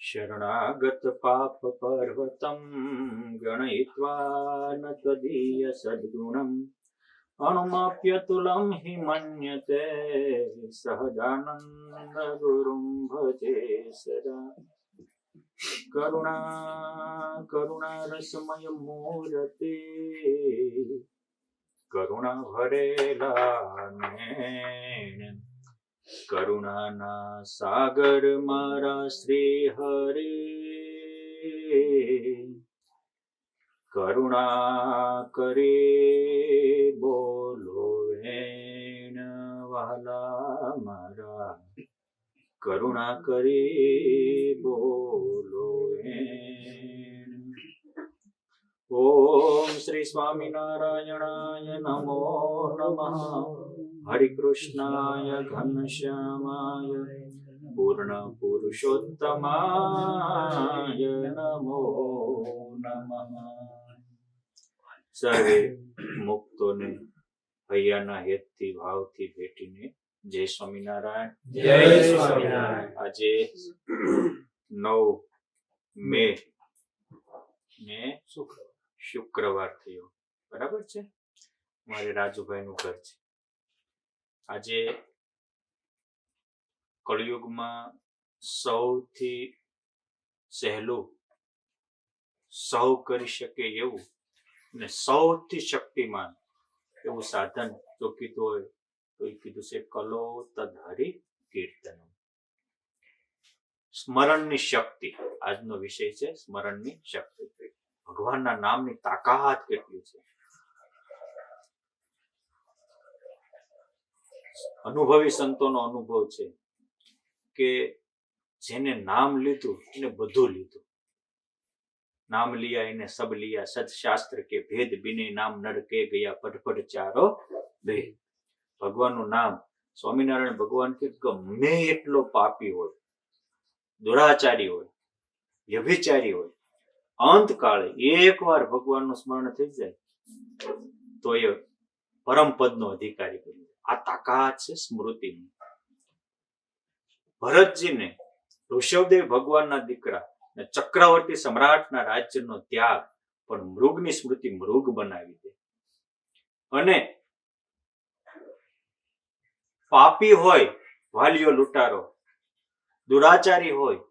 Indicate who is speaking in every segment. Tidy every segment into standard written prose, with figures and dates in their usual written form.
Speaker 1: शरणागत पाप पर्वतं गणयित्वा न त्वदीय सद्गुणम् अनुमाप्यतुलं हि मन्यते सहजानन्द गुरुं भजे सदा। करुणा मूर्ति करुणा भरेला नैन करुणाना सागर मारा श्री हरि करुणा करे बोलो વેણ વહાલા મારા કરુણા કરે બોલો વેણ। ઓમ શ્રી સ્વામિનારાયણાય નમો નમઃ હરિ કૃષ્ણાય ઘનશ્યામાય પૂર્ણ પુરુષોત્તમાય નમો નમઃ। સર્વે મુક્તોને હૈયાના હેતથી ભાવથી ભેટીને જય સ્વામિનારાયણ।
Speaker 2: જય સ્વામિનારાયણ।
Speaker 1: આજે 9 મે ને શુક્રવાર થયો, બરાબર છે। મારે રાજુભાઈ નું ઘર છે। આજે કળિયુગમાં સૌથી સહેલું, સૌ કરી શકે એવું ને સૌથી શક્તિમાન એવું સાધન જો કીધું હોય તો એ કીધું છે કલો તદ્હરિ કીર્તન, સ્મરણની શક્તિ। આજનો વિષય છે સ્મરણની શક્તિ। ભગવાનના નામની તાકાત કેટલી છે। અનુભવી સંતોનો અનુભવ છે કે જેને નામ લીધું એને બધું લીધું। नाम लिया इन्हें सब लिया, सत्शास्त्र के भेद बिने नाम नर के गया पटपट चारो भेद। ભગવાનનું નામ, સ્વામિનારાયણ ભગવાન કે ગમે એટલો પાપી હોય, દુરાચારી હોય, વ્યભિચારી હોય, અંતકાળે એકવાર ભગવાનનું સ્મરણ થઈ જાય તો એ પરમ પદનો અધિકારી બની જાય। આ તાકાત છે સ્મૃતિની। ભરતજીને ઋષભદેવ ભગવાનના દીકરા ચક્રવર્તી સમ્રાટના રાજ્યનો ત્યાગ પણ મૃગની સ્મૃતિ મૃગ બનાવી દે। અને પાપી હોય વાલિયો લૂંટારો, દુરાચારી હોય,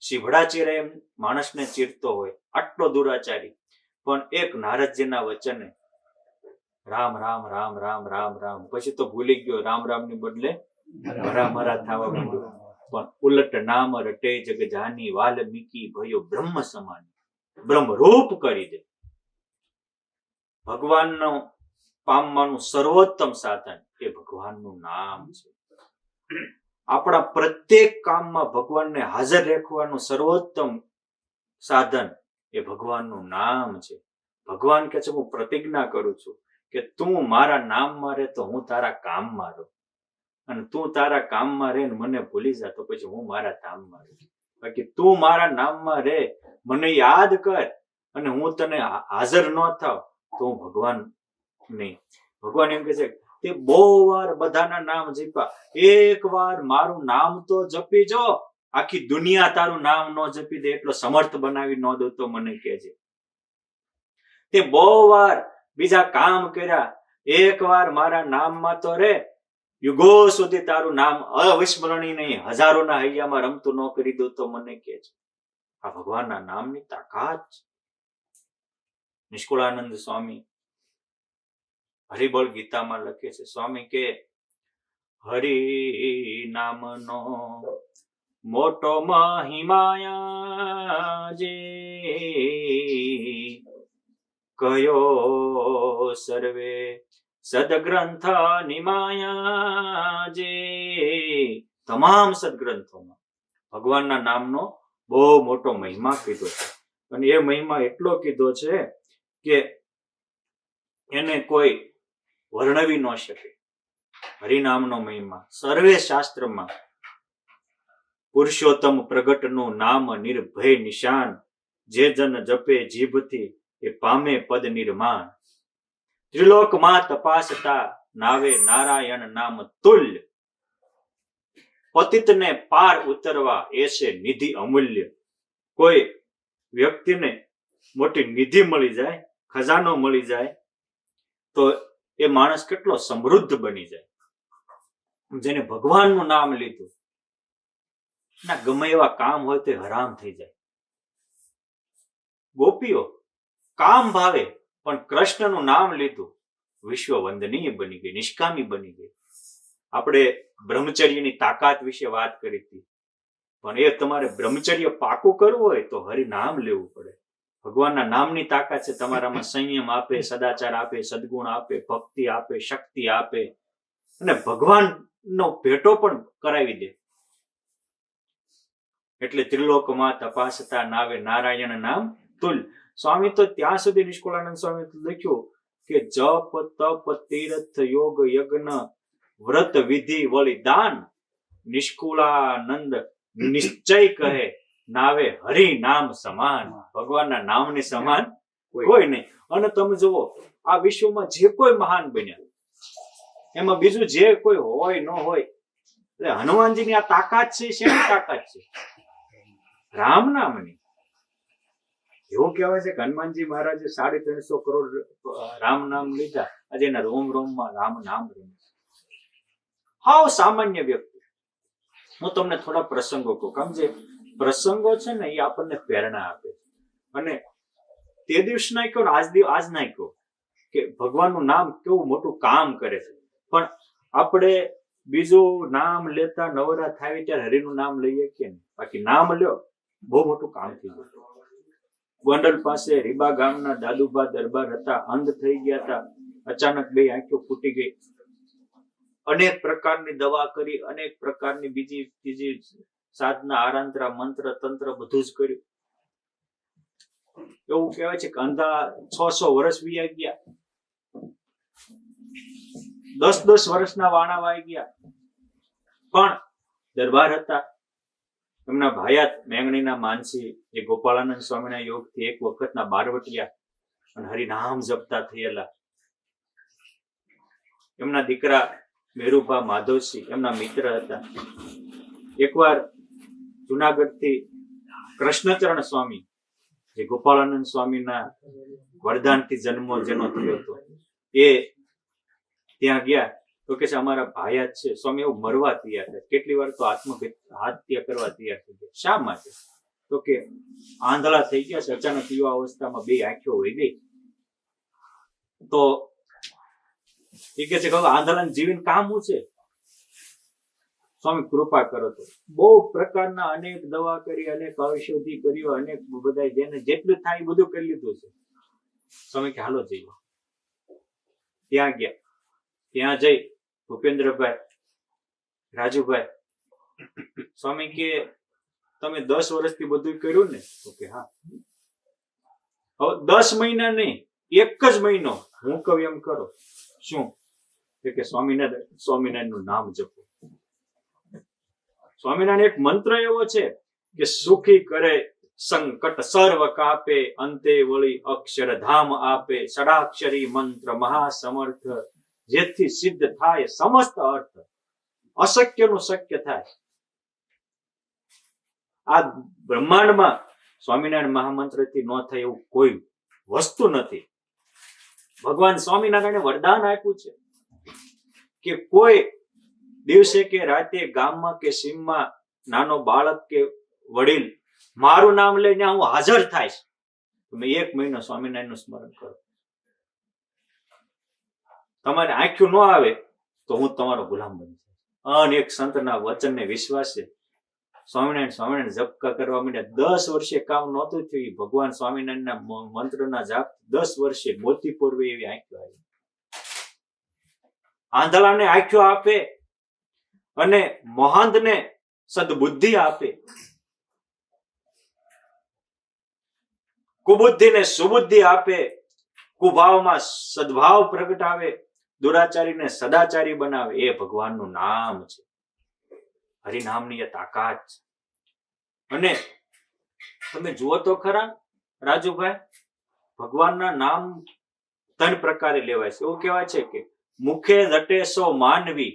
Speaker 1: શીભડા ચીરે એમ માણસને ચીરતો હોય, આટલો દુરાચારી પણ એક નારદજીના વચને રામ રામ રામ રામ રામ રામ, પછી તો ભૂલી ગયો, રામ રામ ની બદલે મરા મરા થવા માંડ્યું। પણ ઉલટ નામ રટે જગ જાની, વાલ્મીકી ભયો બ્રહ્મ સમાન, બ્રહ્મ રૂપ કરી દે। ભગવાનનો પામવાનું સર્વોત્તમ સાધન એ ભગવાનનું નામ છે। આપણા પ્રત્યેક કામમાં ભગવાનને હાજર રાખવાનું સર્વોત્તમ સાધન એ ભગવાનનું નામ છે। ભગવાન કહે છે હું પ્રતિજ્ઞા કરું છું કે તું મારા નામમાં રહે તો હું તારા કામમાં રહું, અને તું તારા કામમાં રહે ને મને ભૂલી જા તો પછી હું મારા ધામમાં રહું। બાકી તું મારા નામમાં રહે, મને યાદ કર અને હું તને હાજર ન થાવ તો હું ભગવાન નહીં। ભગવાન એમ કહે છે તે બહુ વાર બધાના નામ જપ્યા, એક વાર મારું નામ તો જપી જો, આખી દુનિયા તારું નામ ન જપી દે એટલો સમર્થ બનાવી ન દો તો મને કહેજે। તે બહુ વાર બીજા કામ કર્યા, એક વાર મારા નામમાં તો રે, યુગો સુધી તારું નામ અવિસ્મરણીય નહીં, હજારોના હૈયામાં રમતું ન કરી દો તો મને કહેજે। આ ભગવાનના નામની તાકાત છે। નિષ્કુળાનંદ સ્વામી હરિબળ ગીતામાં લખે છે, સ્વામી કે હરિ નામનો મોટો મહિમાયા જે કયો સર્વે સદગ્રંથ નિમાયા જે। તમામ સદગ્રંથોમાં ભગવાનના નામનો બહુ મોટો મહિમા કીધો છે, અને એ મહિમા એટલો કીધો છે કે એને કોઈ વર્ણવી ન શકે। હરિનામનો મહિમા સર્વે શાસ્ત્રમાં પુરુષોત્તમ પ્રગટનું નામ નિર્ભય નિશાન, જે જન જપે જીભથી એ પામે પદ નિર્માણ। ત્રિલોકમાં તપાસતા નાવે નારાયણ નામ તુલ્ય, પતિતને પાર ઉતરવા એ છે નિધિ અમૂલ્ય. કોઈ વ્યક્તિને મોટી નિધિ મળી જાય, ખજાનો મળી જાય, તો એ માણસ કેટલો સમૃદ્ધ બની જાય. જેને ભગવાનનું નામ લીધું, ના ગમે એવા કામ હોય તો હરામ થઈ જાય. ગોપીઓ કામ ભાવે પણ કૃષ્ણનું નામ લીધું, વિશ્વ વંદનીય બની ગઈ, નિષ્કામી બની ગઈ. આપણે બ્રહ્મચર્યની તાકાત વિશે વાત કરી હતી, પણ એ તમારે બ્રહ્મચર્ય પાકું કરવું હોય તો હરિનામ લેવું પડે. ભગવાનના નામની તાકાત છે. તમારામાં સંયમ આપે, સદાચાર આપે, સદગુણ આપે, ભક્તિ આપે, શક્તિ આપે, અને ભગવાનનો ભેટો પણ કરાવી દે. એટલે ત્રિલોકમાં તપાસતા નાવે નારાયણ નામ તુલ. સ્વામી તો ત્યાં સુધી નિષ્કુળાનંદ સ્વામી લખ્યું કે જપ તપ તીર્થ યોગ યજ્ઞ વ્રત વિધિ વળી દાન નિષ્કુળાનંદ નિશ્ચય કહે નાવે હરિ નામ સમાન. ભગવાનના નામની સમાન કોઈ નહીં. અને તમે જુઓ આ વિશ્વમાં જે કોઈ મહાન બન્યા, એમાં બીજું જે કોઈ હોય ન હોય, એટલે હનુમાનજીની આ તાકાત છે, શેની તાકાત છે? રામ નામની. એવું કહેવાય છે કે હનુમાનજી મહારાજે 350 કરોડ રામ નામ લીધા. આજે એના રોમ રોમમાં રામ નામ રમે. હાવ સામાન્ય વ્યક્તિ. હું તમને થોડા પ્રસંગો કહું, કેમ જે પ્રસંગો છે ને એ આપણને પ્રેરણા આપે. અને તે દિવસ ના કહો ને આજ ના કહો કે ભગવાનનું નામ કેવું મોટું કામ કરે છે. પણ આપણે બીજું નામ લેતા નવરા થાય ત્યારે હરિનું નામ લઈએ કે નહીં. બાકી નામ લ્યો, બહુ મોટું કામ થઈ ગયું. ગોંડલ પાસે રીબા ગામના દાદુબા દરબાર હતા, અંધ થઈ ગયા હતા. અચાનક બે આંખો ફૂટી ગઈ. અનેક પ્રકારની દવા કરી, અનેક પ્રકારની બીજી ત્રીજી સાધના, આરાંતરા, મંત્ર તંત્ર બધું જ કર્યું. એવું કહેવાય છે કે અંધા 600 વર્ષ વીયા ગયા, 10 વર્ષના વાણા વાઈ ગયા. પણ દરબાર હતા, એમના ભાયાત મેંગણીના માનસી જે ગોપાળાનંદ સ્વામીના યોગથી એક વખતના બારવટિયા અને હરિનામ જપતા થયેલા. એમના દીકરા મેરુભા માધવસિંહ એમના મિત્ર હતા. એકવાર જુનાગઢથી કૃષ્ણચરણ સ્વામી જે ગોપાળાનંદ સ્વામીના વરદાનથી જન્મો જેનો થયો હતો, એ ત્યાં ગયા તો કે અમારા ભાયા છે. સ્વામી એવું મરવા તૈયાર થાય, કેટલી વાર તો આત્મહત્યા કરવા તૈયાર થઈ ગયા. શા માટે? તો કે આંધળા થઈ ગયા છે. અચાનક યુવા અવસ્થામાં બે આંખો વહી ગઈ. તો એ કે છે કે આંધળાને જીવીને કામ શું છે? સ્વામી કૃપા કરો. તો બહુ પ્રકારના અનેક દવા કરી, અનેક ઔષધિ કરી, અનેક બધા જેને જેટલું થાય એ બધું કરી લીધું છે. સ્વામી કે હાલો જઈએ. ત્યાં ગયા. ત્યાં જઈ ભૂપેન્દ્રભાઈ, રાજુભાઈ, સ્વામી કે તમે 10 વર્ષથી બધું કર્યું ને? તો કે હા. હવે 10 મહિના નહીં, એક જ મહિનો હું કહું એમ કરો. શું? કે સ્વામિનારાયણ નું નામ જપો. સ્વામિનારાયણ એક મંત્ર એવો છે કે સુખી કરે સંકટ સર્વ કાપે, અંતે વળી અક્ષરધામ આપે, ષડાક્ષરી મંત્ર મહાસમર્થ, જેથી સિદ્ધ થાય સમસ્ત અર્થ, અશક્યનું શક્ય થાય. આ બ્રહ્માંડમાં સ્વામિનારાયણ મહામંત્રથી ન થાય એવું કોઈ વસ્તુ નથી. ભગવાન સ્વામિનારાયણે વરદાન આપ્યું છે કે કોઈ દિવસે કે રાતે ગામમાં કે સીમમાં નાનો બાળક કે વડીલ મારું નામ લઈને હું હાજર થાય, તમે 1 મહિનો સ્વામિનારાયણ નું સ્મરણ કરો. તમારે આંખ્યું ન આવે તો હું તમારો ગુલામ બની જાય. અને એક સંતના વચનને વિશ્વાસે સ્વામિનારાયણ જપકા કરવા માંડ્યા. 10 વર્ષે કામ નહોતું થયું. ભગવાન સ્વામિનારાયણના મંત્રના જાપ 10 વર્ષે મોતી પૂર્વે એવી આંખ્યો આવી. આંધળાને આંખ્યો આપે અને મોહાંધને સદબુદ્ધિ આપે, કુબુદ્ધિને સુબુદ્ધિ આપે, કુભાવમાં સદભાવ પ્રગટાવે, દુરાચારીને સદાચારી બનાવે. એ ભગવાનનું નામ છે. હરિનામની તાકાત છે. અને તમે જુઓ તો ખરા રાજુભાઈ, ભગવાનના નામ 3 પ્રકારે લેવાય છે. એવું કહેવાય છે કે મુખે રટે સો માનવી,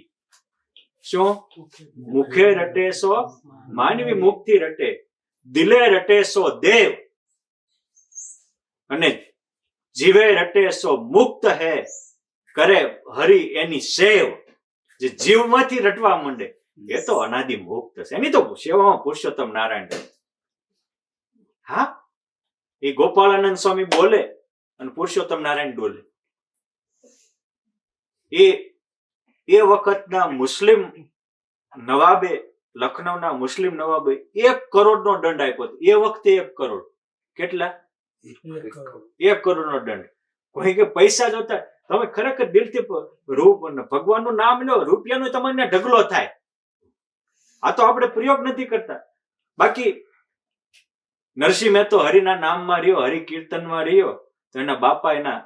Speaker 1: શું? મુખે રટે સો માનવી મુક્તિ રટે, દિલે રટે સો દેવ, અને જીવે રટે સો મુક્ત હે, કરે હરિ એની સેવ. જે જીવમાંથી રટવા માંડે એ તો અનાદિ મુક્ત છે, એની તો સેવામાં પુરુષોત્તમ નારાયણ. હા, એ ગોપાળાનંદ સ્વામી બોલે અને પુરુષોત્તમ નારાયણ બોલે. એ વખતના મુસ્લિમ નવાબે, લખનૌના મુસ્લિમ નવાબે 1 કરોડનો દંડ આપ્યો. એ વખતે 1 કરોડ. કેટલા? 1 કરોડનો દંડ. કોઈ કે પૈસા જોતા, તમે ખરેખર દિલથી રૂપ ભગવાનનું નામ લો, રૂપિયાનો તમને ઢગલો થાય. આ તો આપણે પ્રયોગ નથી કરતા. બાકી નરસિંહ મહેતો હરિના નામમાં રહ્યો, હરિ કીર્તનમાં રહ્યો, તો એના બાપા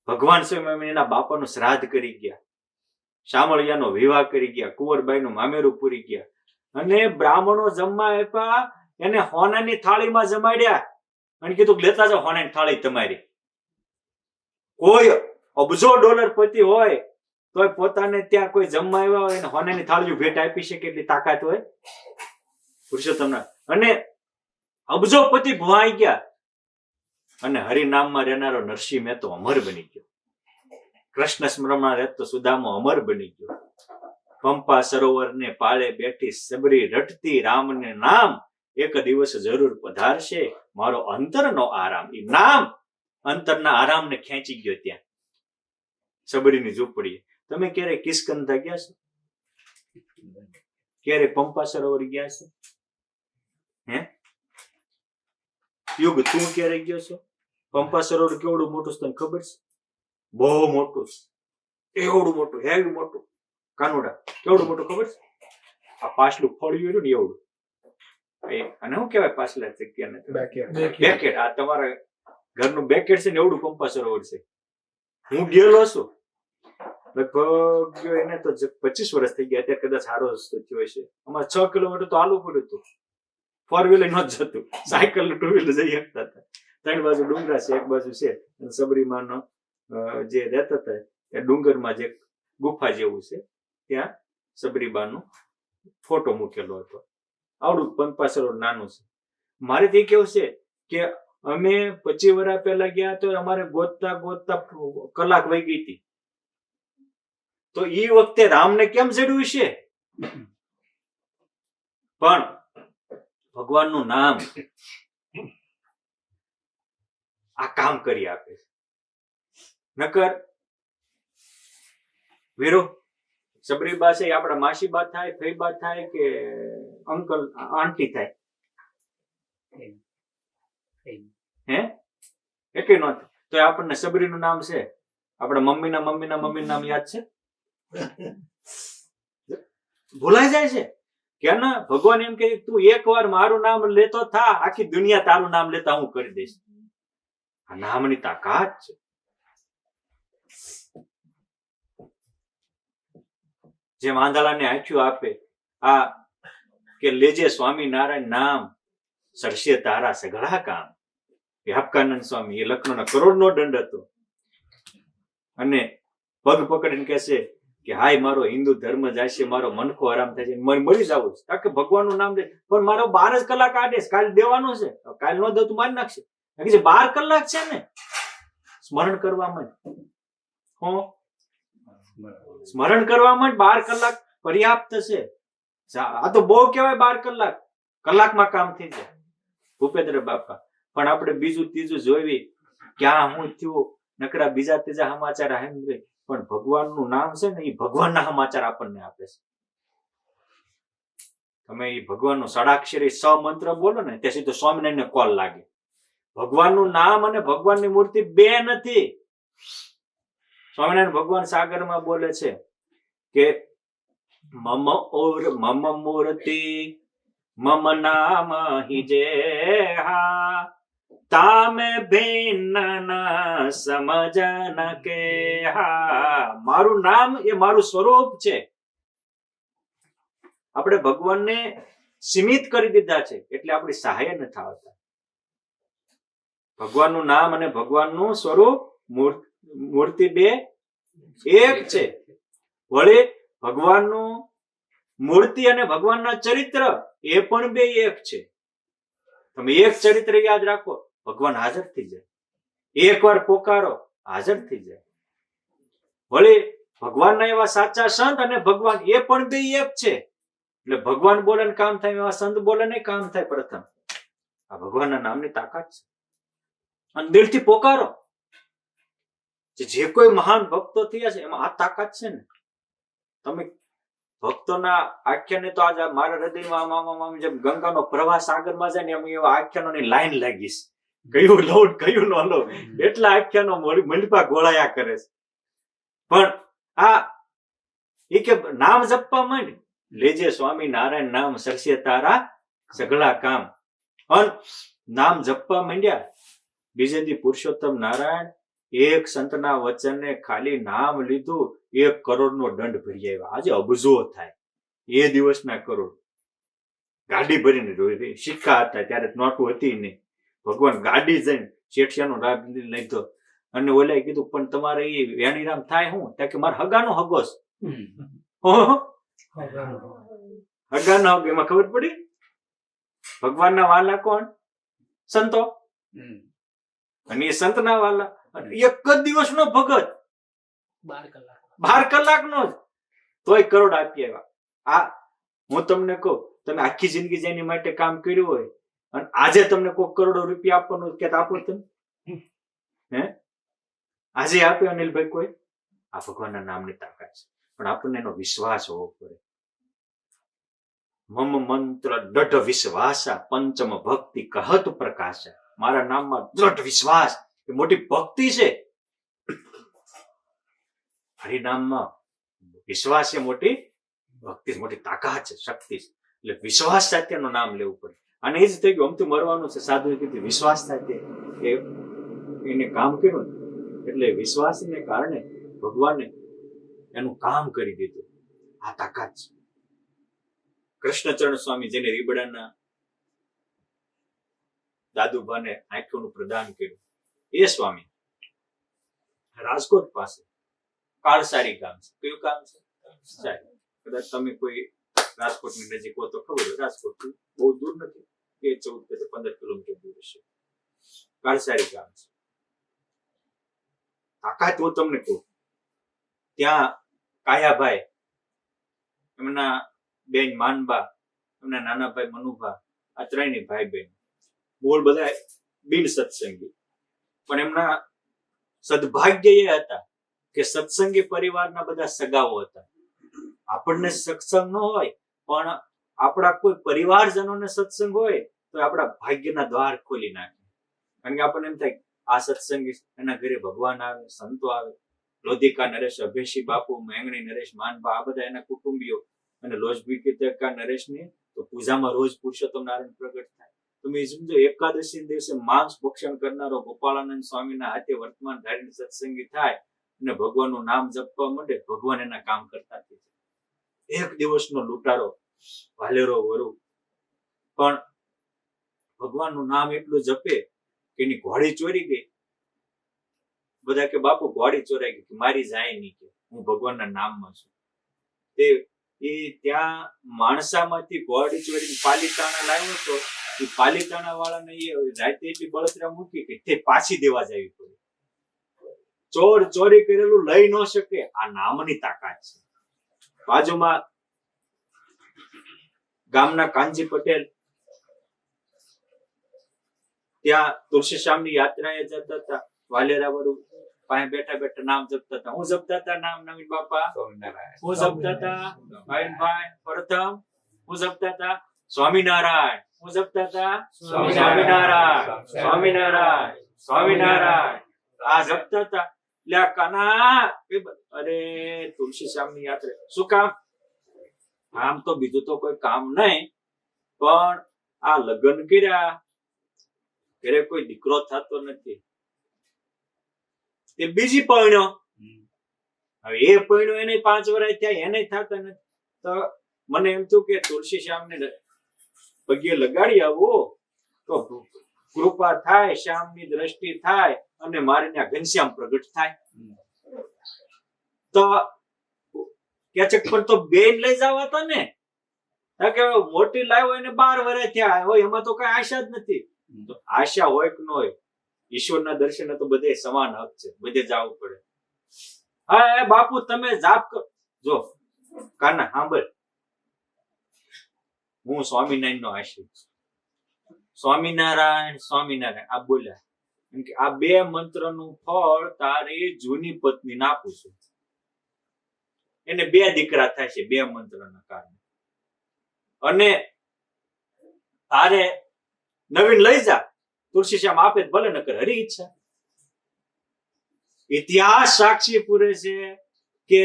Speaker 1: ભગવાન સ્વયં એના બાપાનું શ્રાદ્ધ કરી ગયા, શામળિયાનો વિવાહ કરી ગયા, કુંવરબાઈનું મામેરું પૂરી ગયા, અને બ્રાહ્મણો જમવા આપ્યા, એને હોનાની થાળીમાં જમાડ્યા અને કીધું લેતા જાઓ હોનાની થાળી તમારી. કોઈ અબજો ડોલર પતિ હોય તો પોતાને ત્યાં કોઈ જમવા આવ્યા હોય અને હોનાની થાળીઓ ભેટ આપી શકે એટલી તાકાત હોય પુરુષોત્તમના. અને અબજો પતિ ભવાઈ ગયા અને હરિનામમાં રહેનારો નરસિંહ મહેતો અમર બની ગયો. કૃષ્ણ સ્મરણમાં રહેતો સુદામો અમર બની ગયો. પંપા સરોવરને પાળે બેઠી સબરી રટતી રામને નામ, એક દિવસ જરૂર પધારશે મારો અંતરનો આરામ. એ નામ અંતરના આરામને ખેંચી ગયો ત્યાં સબરીની ઝૂંપડી. તમે ક્યારે કિસ્કંધા ગયા છો? ક્યારે પંપા સરોવર ગયા છો? હે યુગ, તું ક્યારે ગયો છો? પંપા સરોવર કેવડું મોટું છે તને ખબર છે? બહુ મોટું છે, એવડું મોટું, હેવી મોટું. કાનુડા કેવડું મોટું ખબર છે? આ પાછલું ફળિયું ને એવડું. અને શું કહેવાય પાછલા જગ્યાને? બેકેટ. આ તમારા ઘરનું બેકેટ છે ને એવડું પંપા સરોવર છે. હું ગયેલો છું લગભગ, એને તો 25 વર્ષ થઈ ગયા. અત્યારે કદાચ સારો રસ્તો થયો છે. અમારે 6 કિલોમીટર તો હાલવું પડ્યું હતું. 4 વ્હીલર ન જતું, સાયકલ ને 2 વ્હીલર જઈ શકતા હતા. 3 બાજુ ડુંગરા છે, એક બાજુ છે. સબરીમાનો જે રહેતા હતા ત્યાં ડુંગરમાં જે ગુફા જેવું છે, ત્યાં સબરીબાનો ફોટો મૂકેલો હતો. આવડું પંપા સરોવર નાનું છે. મારે તે કેવું છે કે અમે 25 વર્ષ પહેલા ગયા તો અમારે ગોતતા ગોતતા કલાક વહી ગઈ હતી. તો એ વખતે રામને કેમ જડ્યું છે? પણ ભગવાનનું નામ આ કામ કરી આપે છે. નકર વીરો સબરીબા છે આપડા માસીબા થાય, ફઈબા થાય કે અંકલ આંટી થાય, હે એટલે ન થાય. તો આપણને સબરીનું નામ છે, આપડા મમ્મીના મમ્મીના મમ્મીનું નામ યાદ છે? ભૂલાઈ જાય છે. કે ના, ભગવાન એમ કે તું એકવાર મારું નામ લેતો થા, આખી દુનિયા તારું નામ લેતા હું કરી દઈશ. આ નામની તાકાત છે. જેમ આંધળાને આંખ્યું આપે, આ કે લેજે સ્વામિનારાયણ નામ, સરસે તારા સઘળા કામ. વ્યાપકાનંદ સ્વામી, એ લખનૌના કરોડનો દંડ હતો, અને પગ પકડીને કહેશે કે હાય મારો હિન્દુ ધર્મ જાય છે, મારો મનખો આરામ થાય છે, મળી જવું છે. કારણ કે ભગવાનનું નામ લે. પણ મારો 12 જ કલાક આડે, કાલ દેવાનું છે, કાલ ન દઉં તો મારી નાખશે. 12 કલાક છે ને સ્મરણ કરવામાં. સ્મરણ કરવામાં 12 કલાક પર્યાપ્ત છે. આ તો બહુ કહેવાય 12 કલાક, કલાકમાં કામ થઈ જાય. ભૂપેન્દ્ર બાપા. પણ આપણે બીજું ત્રીજું જોઈ ક્યાં હું થયું, નકરા બીજા ત્રીજા સમાચાર સાંભળે. પણ ભગવાનનું નામ છે ને, એ ભગવાનના સમાચાર આપણને આપે છે. તમે એ ભગવાનનો ષડાક્ષરી સ મંત્ર બોલો ને ત્યાં સુધી સ્વામિનારાયણ કોલ લાગે. ભગવાનનું નામ અને ભગવાનની મૂર્તિ બે નથી. સ્વામિનારાયણ ભગવાન સાગરમાં બોલે છે કે મમ ઓર મમ મૂર્તિ મમ નામ હિ જેહા, તામે ભિન્ન ન સમજન કે હા. મારું નામ એ મારું સ્વરૂપ છે. આપણે ભગવાનને સીમિત કરી દીધા છે એટલે આપણી સહાય ન થતા. ભગવાનનું નામ અને ભગવાનનું સ્વરૂપ મૂર્તિ બે એક છે. વળી ભગવાનનું મૂર્તિ અને ભગવાનના ચરિત્ર એ પણ બે એક છે. તમે એક ચરિત્ર યાદ રાખો, ભગવાન હાજર થઈ જાય. એકવાર પોકારો, હાજર થઈ જાય. વળી ભગવાનના એવા સાચા સંત અને ભગવાન એ પણ બે એક છે. એટલે ભગવાન બોલે ને કામ થાય, એવા સંત બોલે ને કામ થાય. પ્રથમ આ ભગવાનના નામની તાકાત છે. અને દિલથી પોકારો. જે કોઈ મહાન ભક્તો થયા છે એમાં આ તાકાત છે ને. તમે ભક્તોના આખ્યાને તો આજે મારા હૃદયમાં આમ જેમ ગંગાનો પ્રવાહ સાગરમાં જાય ને એમ એવા આખ્યાનોની લાઈન લાગીશ. કયું લઉં કયું ન લઉં, એટલા આખ્યાનો મલપા ગોળાયા કરે છે. પણ આ એ કે નામ જપવા માંડ, લેજે સ્વામી નારાયણ નામ સરસે તારા સગળા કામ. અને નામ જપવા માંડ્યા. બીજે દી પુરુષોત્તમ નારાયણ એક સંતના વચને ખાલી નામ લીધું, 1 કરોડનો દંડ ભરી આવ્યા. આજે અબજો થાય, એ દિવસના કરોડ. ગાડી ભરીને સિક્કા હતા, ત્યારે નોટું હતી નહીં. ભગવાન ગાડી જઈને શેઠિયાનો લાભ લીધો. અને ઓલાએ કીધું, પણ તમારે એ વેણીરામ થાય શું? ત્યાં કે મારે હગાનો હગોસ. હગાનો હગ, એમાં ખબર પડી ભગવાનના વાલા કોણ? સંતો. અને એ સંતના વાલા. એક જ દિવસનો ભગત, 12 કલાકનો જ, તોય કરોડ આપી આવ્યા. આ હું તમને કહું, તમે આખી જિંદગી જેની માટે કામ કર્યું હોય અને આજે તમને કોઈ કરોડો રૂપિયા આપવાનું કે આપો તમે? હે? આજે આપે અનિલભાઈ કોઈ? આ ભગવાનના નામની તાકાત છે. પણ આપણને એનો વિશ્વાસ હોવો પડે. મમ મંત્ર દઢ વિશ્વાસા પંચમ ભક્તિ કહત પ્રકાશા. મારા નામમાં દ્રઢ વિશ્વાસ એ મોટી ભક્તિ છે. હરિનામમાં વિશ્વાસ એ મોટી ભક્તિ, મોટી તાકાત છે, શક્તિ છે. એટલે વિશ્વાસ સાથેનું નામ લેવું પડે. અને એ જ થઈ ગયું, અમથી મરવાનું છે. સાધુ કીધું વિશ્વાસ સાથે એને કામ કર્યું ને, એટલે વિશ્વાસને કારણે ભગવાને એનું કામ કરી દીધું. આ તાકાત છે. કૃષ્ણચરણ સ્વામી, જેને રીબડાના દાદુભાને આંખોનું પ્રદાન કર્યું, એ સ્વામી રાજકોટ પાસે કાળસારી ગામ છે. કયું ગામ છે? કદાચ તમે કોઈ રાજકોટની નજીક હો તો ખબર હોય. રાજકોટ બહુ દૂર નથી, 14-15 કિલોમીટર દૂર છે. કાળસારી ગામ છે. તાકાત હું તમને કહું, ત્યાં કાયાભાઈ, એમના બેન માનબા, એમના નાના ભાઈ મનુભા, આ ત્રણેય ભાઈ બહેન બોલ બધા બિન સત્સંગી. પણ એમના સદભાગ્ય એ હતા કે સત્સંગી પરિવારના બધા સગાઓ હતા. આપણને સત્સંગ ન હોય, પણ આપણા કોઈ પરિવારજનોને સત્સંગ હોય તો આપણા ભાગ્યના દ્વાર ખોલી નાખે. કારણ કે આપણને એમ થાય આ સત્સંગી, એના ઘરે ભગવાન આવે, સંતો આવે. લોધિકા નરેશ અભેશી બાપુ, મેંગણી નરેશ માનબા, આ બધા એના કુટુંબીઓ. અને લોજભીકા નરેશની તો પૂજામાં રોજ પુરુષોત્તમ નારાયણ પ્રગટ થાય. તમે સમજો, એકાદશી દિવસે માંસ ભક્ષણ કરનારો ગોપાળાનંદ સ્વામીના હાથે વર્તમાન ધારીને સત્સંગી થાય અને ભગવાનનું નામ જપવા માંડે, ભગવાન એના કામ કરતા થઈ જાય. એક દિવસનો લૂંટારો, ભાલેરો વરુ, પણ ભગવાનનું નામ એટલું જપે કે એની ઘોડી ચોરી ગઈ. બધા કે બાપુ ઘોડી ચોરાઈ ગઈ. મારી જાય નહીં, કે હું ભગવાનના નામમાં છું. તે એ ત્યાં માણસામાંથી ઘોડી ચોરીને પાલીતાણા લાવ્યો હતો. એ પાલીતાણા વાળાને એ રાતે એટલી બળતરા મૂકી કે તે પાછી દેવા જવી પડી. ચોર ચોરી કરેલું લઈ ન શકે. આ નામની તાકાત છે. બાજુમાં ગામના કાનજી પટેલ, ત્યાં તુલસીશ્યામની યાત્રાએ જતા હતા. વાલેરા વરુ પાસે બેઠા બેઠા નામ જપતા હતા. હું જપતા હતા નામ નવીન બાપા, હું જપતા હતા ભાઈ પ્રથમ, હું જપતા હતા સ્વામિનારાયણ, હું જપતા હતા સ્વામિનારાયણ, સ્વામિનારાયણ, સ્વામિનારાયણ. આ જપતા હતા. એટલે આ કાના, અરે તુલસીશ્યામની યાત્રા શું કામ? આમ તો બીજું તો કોઈ કામ નહીં, પણ આ લગ્ન કર્યા, ઘરે કોઈ દીકરો થતો નથી. એ બીજી પરણ્યો, હવે એ પરણ્યો, એને 5 વર્ષ થયા, એને થતા નથી. તો મને એમ થયું કે તુલસીશ્યામને પગે લગાડી આવો તો કૃપા થાય, શ્યામની દ્રષ્ટિ થાય અને મારે ત્યાં ઘનશ્યામ પ્રગટ થાય. તો કે છે પણ તો બેન લઈ જવા હતા ને, કારણ કે મોટી લાવ્યો એને 12 વર્ષ થયા હોય, એમાં તો કઈ આશા જ નથી. તો આશા હોય કે ન હોય, ઈશ્વરના દર્શને તો બધે સમાન હક છે, બધે જવું પડે. હા બાપુ તમે જાપ કરો. જો કાના સાંભળ, હું સ્વામિનારાયણ નો આશ્રિત છું. સ્વામિનારાયણ સ્વામિનારાયણ આ બોલ્યા, કેમ કે આ 2 મંત્રનું ફળ તારી જૂની પત્નીને આપું છું. એને 2 દીકરા થાય છે 2 મંત્રના કારણે. અને તારે નવીન લઈ જા, તુલસીશ્યામ આપે ભલે, ન કરે હરી ઈચ્છા. ઇતિહાસ સાક્ષી પૂરે છે કે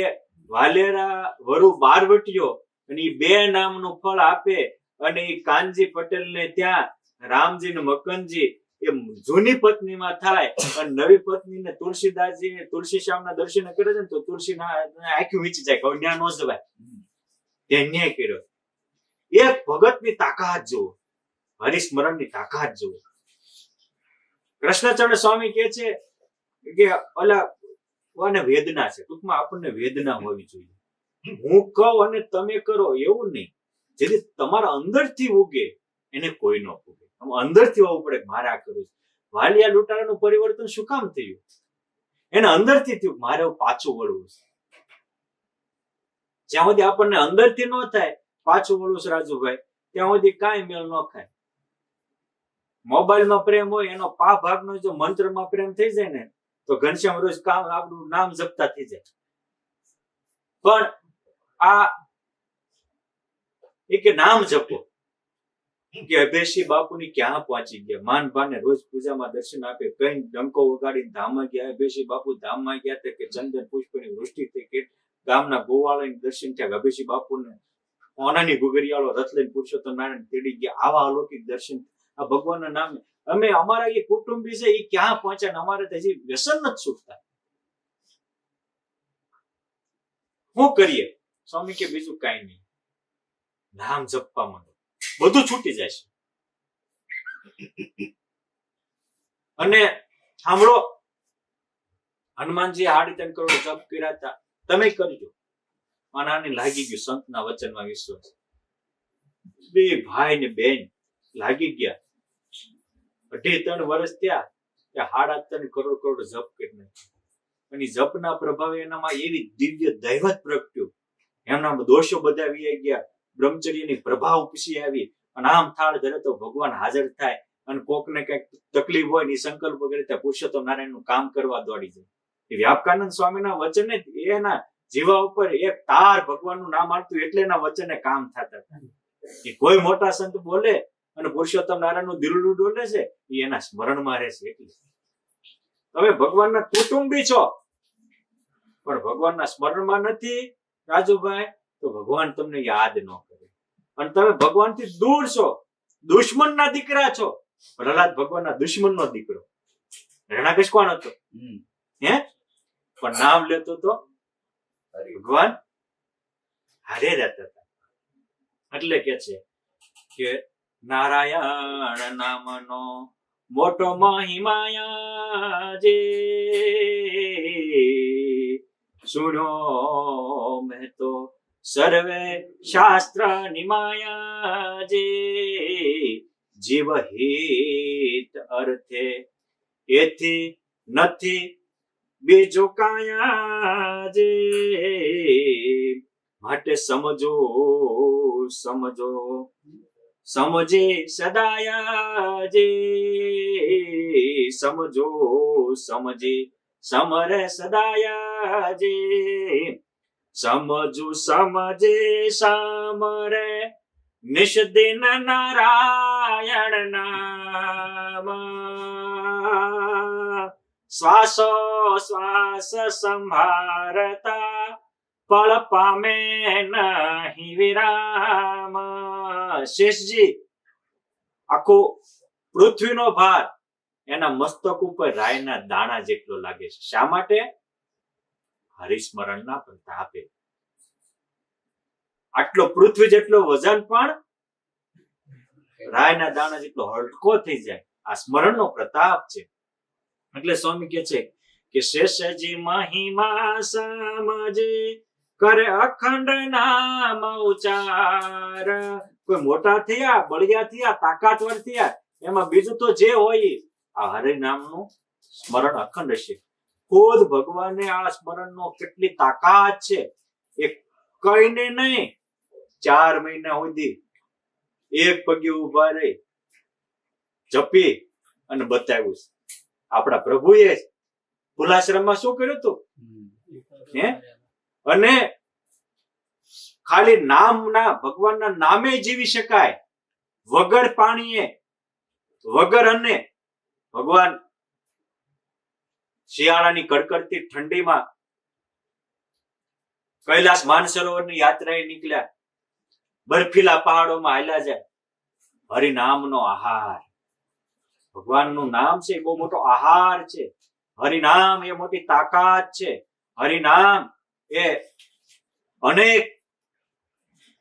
Speaker 1: વાલેરા વરુ બારવટીયો અને એ 2 નામનું ફળ આપે, અને એ કાનજી પટેલ ને ત્યાં રામજી ને મકનજી એ જૂની પત્નીમાં થાય, અને નવી પત્નીને તુલસીદાસજી તુલસીશ્યામના દર્શન કરે છે ને તો તુલસીના આંખી વીંચી જાય, હવે ન્યા નો જવાય. તે ન્યાય કર્યો. એક ભગતની તાકાત જુઓ, હરિસ્મરણની તાકાત જુઓ. કૃષ્ણચંદ્ર સ્વામી કહે છે કે ઓલા વેદના છે, ટૂંકમાં આપણને વેદના હોવી જોઈએ. હું કહું અને તમે કરો એવું નહીં. જેથી તમારા અંદરથી ઉગે એને કોઈ ન ઉગે. અંદરથી હોવું પડે, મારે આ કરવું છે. વાલિયા લૂંટારાનું પરિવર્તન શું કામ થયું? એને અંદરથી થયું, મારે પાછું વળવું છે. જ્યાં સુધી આપણને અંદરથી ન થાય પાછું વળવું છે રાજુભાઈ, ત્યાં સુધી કાંઈ મેળ ન ખાય. મોબાઈલમાં પ્રેમ હોય એનો પા ભાગનો જો મંત્રમાં પ્રેમ થઈ જાય ને તો ઘનશ્યામ રોજ કામ આપણું નામ જપતા થઈ જાય. પણ આ કે નામ જપો કે અભેશી બાપુની ક્યાં પહોંચી ગયા, માન ભાને રોજ પૂજામાં દર્શન આપે, કઈ ડંકો વગાડીને ધામમાં ગયા. અભેશી બાપુ ધામમાં ગયા કે ચંદન પુષ્પની વૃષ્ટિ થઈ, કે ગામના ગોવાળાને દર્શન થયા. અભેશી બાપુને ઓનાની ગુગરિયાળો રથ લઈને પુરુષોત્તમ નારાયણ તેડી ગયા. આવા અલૌકિક દર્શન આ ભગવાનના નામે. અમે અમારા એ કુટુંબી છે એ ક્યાં પહોંચ્યા, અમારે તો હજી વ્યસન નથી છૂટતા. શું કરીએ? સ્વામી કે બીજું કઈ નહીં, નામ જપવા માંડો, બધું છૂટી જાય છે. અને સાંભળો, હનુમાનજી 3.5 કરોડ જપ કર્યા હતા, તમે કરજો. આને લાગી ગયું સંતના વચનમાં વિશ્વાસ. 2 ભાઈ ને બેન લાગી ગયા. 2.5-3 વર્ષ થયા ત્યાં 3.5 કરોડ જપ કરી નાખ્યો. અને જપના પ્રભાવે એનામાં એવી દિવ્ય દૈવત પ્રગટ્યું, એમના દોષો બધા વી ગયા, બ્રહ્મચર્યની પ્રભાવ ઉપસી આવી. અને આમ થાળ ધરે તો ભગવાન હાજર થાય. અને કોકને કઈક તકલીફ હોય ને સંકલ્પ કરે ત્યાં પુરુષોત્તમ નારાયણ નું કામ કરવા દોડી જાય. વ્યાપકાનંદ સ્વામીના વચને એના જીવા ઉપર એક તાર ભગવાનનું નામ આવતું એટલે એના વચને કામ થતા હતા. એ કોઈ મોટા સંત બોલે અને પુરુષોત્તમ નારાયણ નું દિલડું ડોલે છે એ એના સ્મરણમાં રહેશે. એટલે તમે ભગવાનના કુટુંબી છો પણ ભગવાનના સ્મરણમાં નથી રાજુભાઈ, તો ભગવાન તમને યાદ ન કરે. અને તમે ભગવાનથી દૂર છો, દુશ્મનના દીકરા છો. પ્રહલાદ ભગવાનના દુશ્મનનો દીકરો. રણાકશ કોણ હતો? હે? પણ નામ લેતો તો ભગવાન હારે રહેતા હતા. એટલે કે છે કે નારાયણ નામનો મોટો મહિમાયા જે સુનો મેં તો સર્વે શાસ્ત્ર નિમાયા જે જીવ હિત અર્થે એથી નથી બીજું કાયા જે. માટે સમજો સમજો સમજે સદાયા જે સમજો સમજે સમરે સદાયા જે સમજુ સમજે સમરે નિષદિન નારાયણ નામ શ્વાસો શ્વાસ સંભારતા પળ પામે નહીં વિરામ. શેષજી આખો પૃથ્વીનો ભાર એના મસ્તક ઉપર રાયના દાણા જેટલો લાગે છે. શા માટે? હરિસ્મરણના પ્રતાપે. આટલો પૃથ્વી જેટલો વજન પણ રાયના દાણા જેટલો હલકો થઈ જાય. આ સ્મરણનો પ્રતાપ છે. એટલે સ્વામી કહે છે કે શેષજી મહિમા સમજે કરે અખંડ નામ ઉચાર. કોઈ મોટા થયા, બળિયા થયા, તાકાતવર થયા, એમાં બીજું તો જે હોય આ હરિનામનું સ્મરણ અખંડ છે. ખુદ ભગવાને આ સ્મરણનો કેટલી તાકાત છે એ કઈને નહીં, 4 મહિના સુધી એક પગે ઉભા રહી જપી અને બતાવ્યું છે. આપણા પ્રભુએ ભૂલાશ્રમમાં શું કર્યું હતું? હે? અને ખાલી નામના ભગવાનના નામે જીવી શકાય, વગર પાણીએ, વગર અન્ને. ભગવાન શિયાળાની કડકડતી ઠંડીમાં કૈલાસ માનસરોવરની યાત્રાએ નીકળ્યા, બર્ફીલા પહાડોમાં હાલ્યા જાય. હરિનામનો આહાર, ભગવાનનું નામ છે એ બહુ મોટો આહાર છે. હરિનામ એ મોટી તાકાત છે. હરિનામ એ અનેક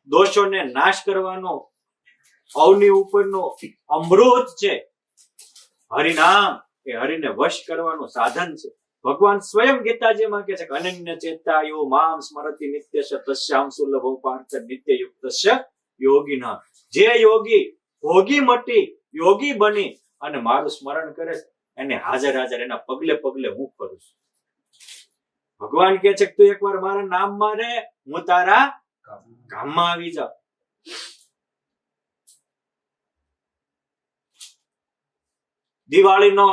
Speaker 1: દોષોને નાશ કરવાનો અવની ઉપરનો અમૃત છે. હરિનામ એ હરિને વશ કરવાનું સાધન છે. ભગવાન સ્વયં ગીતાજીમાં કહે છે કે અનન્ય ચેતા યો મામ સ્મરતિ નિત્યસ્ય તસ્યામ સુલભો પાર્થ નિત્ય યુક્તસ્ય યોગિનઃ. જે યોગી ભોગી મટી યોગી બની અને મારું સ્મરણ કરે છે એને હાજર હાજર એના પગલે પગલે હું કરું છું. ભગવાન કહે છે કે તું એકવાર મારા નામમાં રહે, હું તારા ગામમાં આવી જાઉં. દિવાળીનો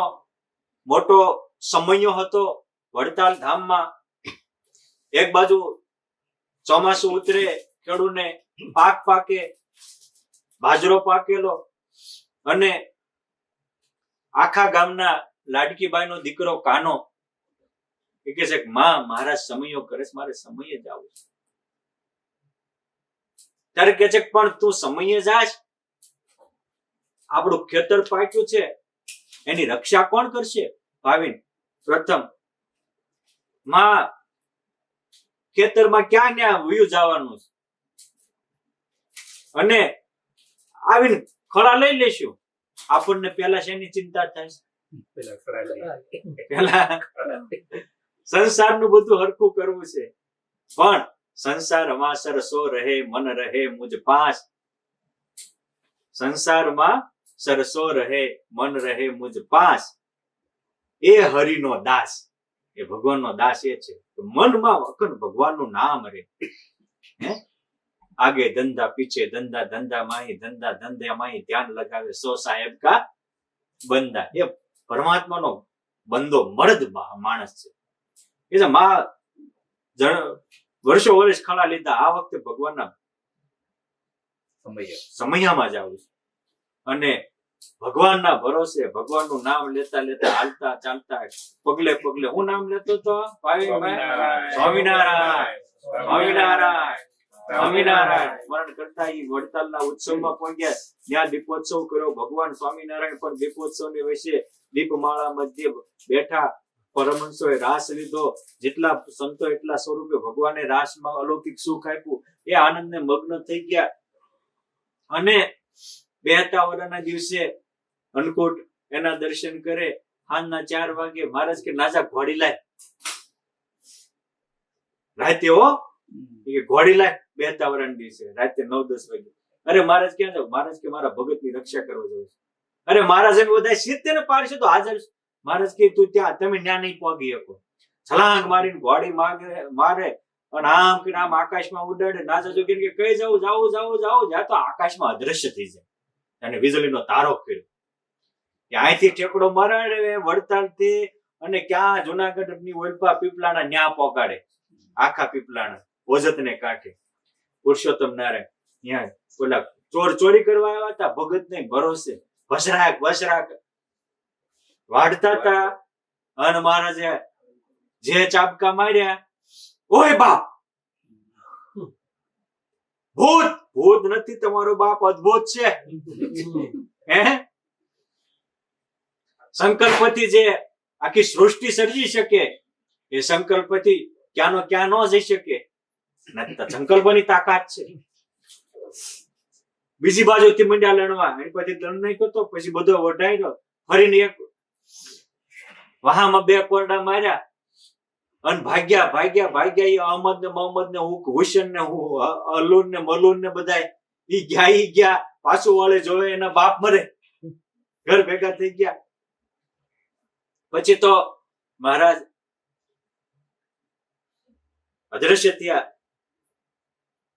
Speaker 1: મોટો સમયો હતો વડતાલ ધામમાં. એક બાજુ ચોમાસું ઉતરે, ખેડૂને પાક પાકે, બાજરો પાકેલો, અને આખા ગામના લાડકીબાઈનો દીકરો કાનો એ કહે છે કે માં મારા સમયો કરે છે, મારે સમયે જ આવું છે. ત્યારે કહે છે પણ તું સમયે જાશ, આપણું ખેતર પાક્યું છે એની રક્ષા કોણ કરશે? ભાવિન પ્રથમ માં ખેતરમાં ક્યાં ન્યા વયું જવાનું છે, અને આવીને ખડા લઈ લેશું. આપણને પેલા શેની ચિંતા થાય? પેલા સંસારનું બધું હરખું કરવું છે. પણ સંસારમાં સરસો રહે મન રહે મુજ પાસ. સંસારમાં સરસો રહે મન રહે મુજ પાસ. એ હરિનો દાસ, એ ભગવાનનો દાસ એ છે. મનમાં અખંડ ભગવાનનું નામ રહે. હે? આગે ધંધા પીછે ધંધા, ધંધા માહી ધંધા, ધંધા માહી ધ્યાન લગાવે સો સાહેબ કા બંદા. એ પરમાત્માનો બંદો મર્દ માણસ છે. એ છે માં વર્ષો વર્ષ ખડા લીધા, આ વખતે ભગવાનના સમયમાં જ આવું છે. અને ભગવાનના ભરોસે ભગવાનનું નામ લેતા લેતા હાલતા ચાલતા પગલે પગલે. હું નામ લેતો તો સ્વામિનારાયણ સ્વામિનારાયણ સ્વામિનારાયણ સ્મરણ કરતા ઈ વડતાલના ઉત્સવમાં પહોંચ્યા. ત્યાં દીપોત્સવ કર્યો. ભગવાન સ્વામિનારાયણ પણ દીપોત્સવની વચ્ચે દીપમાળા મધ્ય બેઠા. પરમહંસોએ રાસ લીધો. જેટલા સંતો એટલા સ્વરૂપે ભગવાને રાસમાં અલૌકિક સુખ આપ્યું. એ આનંદને મગ્ન થઈ ગયા. અને 2 વર્ષના દિવસે અન્નકૂટ એના દર્શન કરે. સાંજના 4 વાગે મહારાજ કે નાજા ઘોડી લાય. રાતે હો ઘોડી લાય. 2 વર્ષના દિવસે રાતે 9-10 વાગે. અરે મહારાજ ક્યાં જાવ? મહારાજ કે મારા ભગતની રક્ષા કરવા જવું છે. અરે મહારાજ એમ બધા 70 પારશે તો હાજર. મહારાજ કે તું ત્યાં તમે ન્યા નહીં પહોંચી શકો. છલાંગ મારીને ઘોડી મારે અને આમ કે આમ આકાશમાં ઉડાડે. નાજા જોગી કે કઈ જાવું જાવું જાવું જાવું જ્યાં તો આકાશમાં અદ્રશ્ય થઈ જાય. અને વીજળીનો તારો કર્યો. અહીંથી ઠેકડો મરાડે વડતાલથી અને ક્યાં જુનાગઢની ઓલપા પીપલાના ન્યા પોકાડે. આખા પીપલાના ઓજતને કાંઠે પુરુષોત્તમ નારાયણ ત્યાં ઓલા ચોરી કરવા આવ્યા હતા. ભગત ને ભરોસે વસરાક વાઢતા હતા. અને મહારાજે જે ચાબકા માર્યા, ઓય બાપ ભૂત ભૂત નથી, તમારો બાપ અદ્ભુત છે. હે? સંકલ્પથી જે આખી સૃષ્ટિ સર્જી શકે એ સંકલ્પથી ક્યાંનો ક્યાં ન જઈ શકે. સંકલ્પની તાકાત છે. બીજી બાજુથી મંડ્યા લડવા. એની પછી દંડ નહીં કરતો, પછી બધો વઢાઈ ગયો. ફરીને એક વહામાં 2 કોરડા માર્યા. અને ભાગ્યા એ અહમદ ને મોહમ્મદ ને હુસેન ને અલુન ને મલુન ને બધા ઈ ગયા પાછું વાળે જોવે એના બાપ મરે, ઘર ભેગા થઈ ગયા. પછી તો મહારાજ અદ્રશ્ય થયા.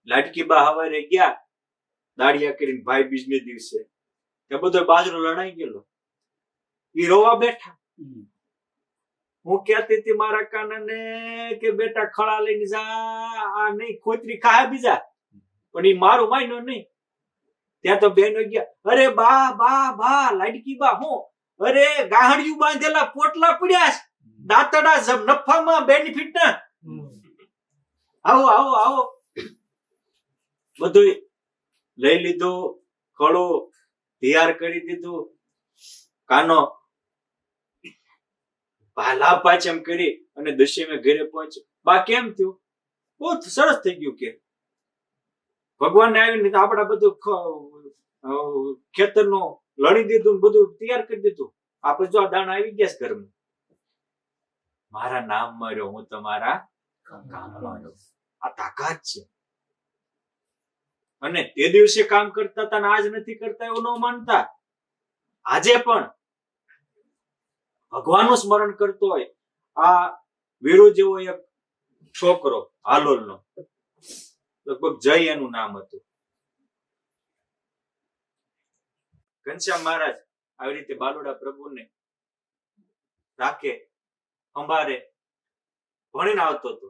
Speaker 1: લાડકી બા હવારે ગયા દાડિયા કરીને ભાઈ બીજને દિવસે એ બધો બાજરો લણાઈ ગયેલો. ઈ રોવા બેઠા. હું કહેતી હતી મારા કાનાને કે બેટા ખળા લઈને જા, આ નહીં ખોતરી ખાય બીજા, પણ ઈ મારું માન્યો નહીં. ત્યાં તો બેનો ગયા, અરે બા લાડકી બા હું, અરે ગાહડિયું બાંધેલા પોટલા પડ્યા છે, દાંતડા નફામાં બેનિફિટ ના, આવો બધું લઈ લીધું, ખળું તૈયાર કરી દીધું. કાનો ભાલા પાચમ કરી અને દશમે ઘરે પહોંચ્યો. બા કેમ થયું? બહુ સરસ થઈ ગયું. કે ભગવાનને આવીને આપડા બધું ખેતરનું લણી દીધું, બધું તૈયાર કરી દીધું. આપણે જો દાણા આવી ગયા ઘરમાં. મારા નામ માર્યો, હું તમારા કામ માર્યો. આ તાકાત છે. અને તે દિવસે કામ કરતા હતા ને આજ નથી કરતા એવું ન માનતા. આજે પણ ભગવાનનું સ્મરણ કરતો હોય. આ વીરુ જેવો એક છોકરો હાલોલનો, લગભગ જય એનું નામ હતું. ઘનશ્યામ મહારાજ આવી રીતે બાલુડા પ્રભુને રાખે અંબારે ભણીને આવતો હતો.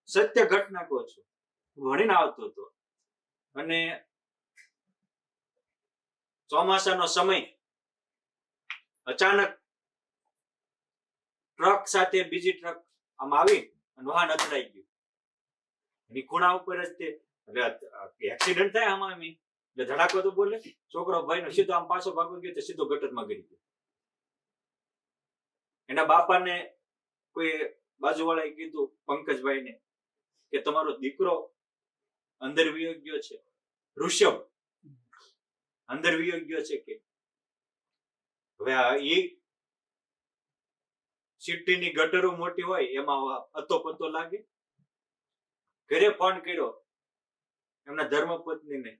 Speaker 1: સત્ય ઘટના કહું છું. ભણીને આવતો હતો અને ચોમાસાનો સમય, અચાનક ટ્રક સાથે બીજી ટ્રક આમ આવી અને વાહન અથડાઈ ગયું. એની ખૂણા ઉપર જ તે એક્સિડન્ટ થાય આમાં એટલે ધડાકો તો બોલે. છોકરો ભાઈ નો સીધો આમ પાછો ભાગો ગયો તો સીધો ગટરમાં ગરી ગયો. એના બાપાને કોઈ બાજુવાળાએ કીધું પંકજભાઈ ને કે તમારો દીકરો અંદર વિયો ગયો છે, ઋષભ અંદર વિયો ગયો છે. કે હવે એ સિટીની ગટરો મોટી હોય એમાં અતો પતો લાગે. ઘરે ફોન કર્યો એમના ધર્મપત્નીને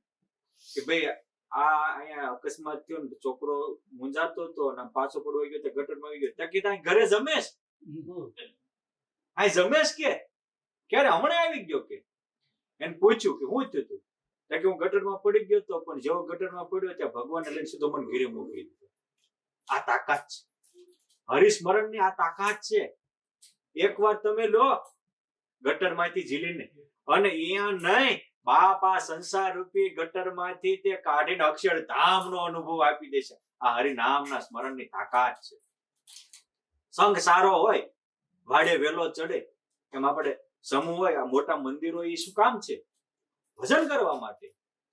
Speaker 1: કે ભાઈ આ અહીંયા અકસ્માત થયો ને છોકરો મૂંઝાતો હતો અને પાછો પડવાઈ ગયો, ગટરમાં આવી ગયો. ત્યાં કીધા ઘરે જમેશ, આ જમેશ કે ક્યારે હમણાં આવી ગયો. કે એને પૂછ્યું કે શું થયું તું? ત્યાં કે હું ગટરમાં પડી ગયો હતો, પણ જેવો ગટરમાં પડ્યો ત્યાં ભગવાનને લઈને સીધો મને ઘરે મૂકી દીધો. આ તાકાત છે હરિસ્મરણ ની. આ તાકાત છે. એકવાર તમે લો ગટર માંથી ઝીલીને, અને અહીંયા નહીં બાપા સંસાર રૂપી ગટર માંથી તે કાઢીને અક્ષરધામ નો અનુભવ આપી દેશે. આ હરિનામના સ્મરણ ની તાકાત છે. સંઘ સારો હોય વાડે વેલો ચડે. એમ આપણે સમૂહ હોય, આ મોટા મંદિરો એ શું કામ છે? ભજન કરવા માટે,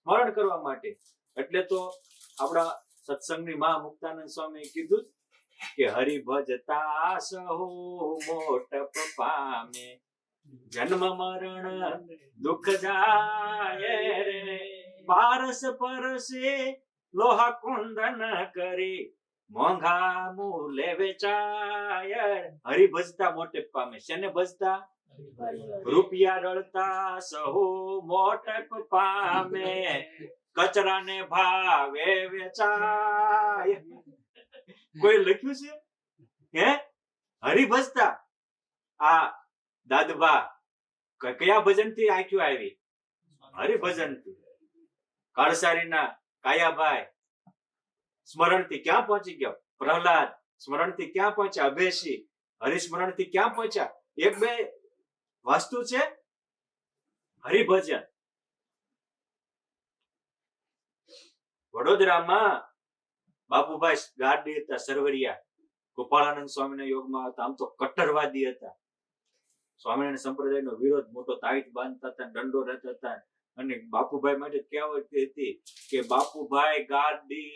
Speaker 1: સ્મરણ કરવા માટે. એટલે તો આપણા સત્સંગની મા મુક્તાનંદ સ્વામી કીધું કે હરિ ભજતા સહુ મોટપ પામે, જન્મ મરણ દુઃખ જાય રે, પારસ પરસે લોહા કુંદન કરી, મોંઘા મૂલે વેચાય. હરિ ભજતા મોટપ પામે. શેને ભજતા? રૂપિયા રળતા સહુ મોટપ પામે, કચરાને ભાવે વેચાય. કોઈ લખ્યું છે? હે હરિભજતા. આ દાદબા કયા ભજન થી આંખ્યું આવી? હરિભજન થી. કાળસારીના કાયાભાઈ સ્મરણ થી ક્યાં પહોંચી ગયા? પ્રહલાદ સ્મરણ થી ક્યાં પહોંચ્યા? અભેશી હરિસ્મરણ થી ક્યાં પહોંચ્યા? એક બે વસ્તુ છે હરિભજન. વડોદરામાં બાપુભાઈ ગાડી હતા, સરવરિયા, ગોપાળાનંદ સ્વામીના યોગમાં હતા. આમ તો કટ્ટરવાદી હતા. સ્વામિનારાયણ સંપ્રદાયનો વિરોધ મોટો તાવીત બાંધતા હતા, દંડો રહેતા હતા. અને બાપુભાઈ માટે કહેવત હતી કે બાપુભાઈ ગાડી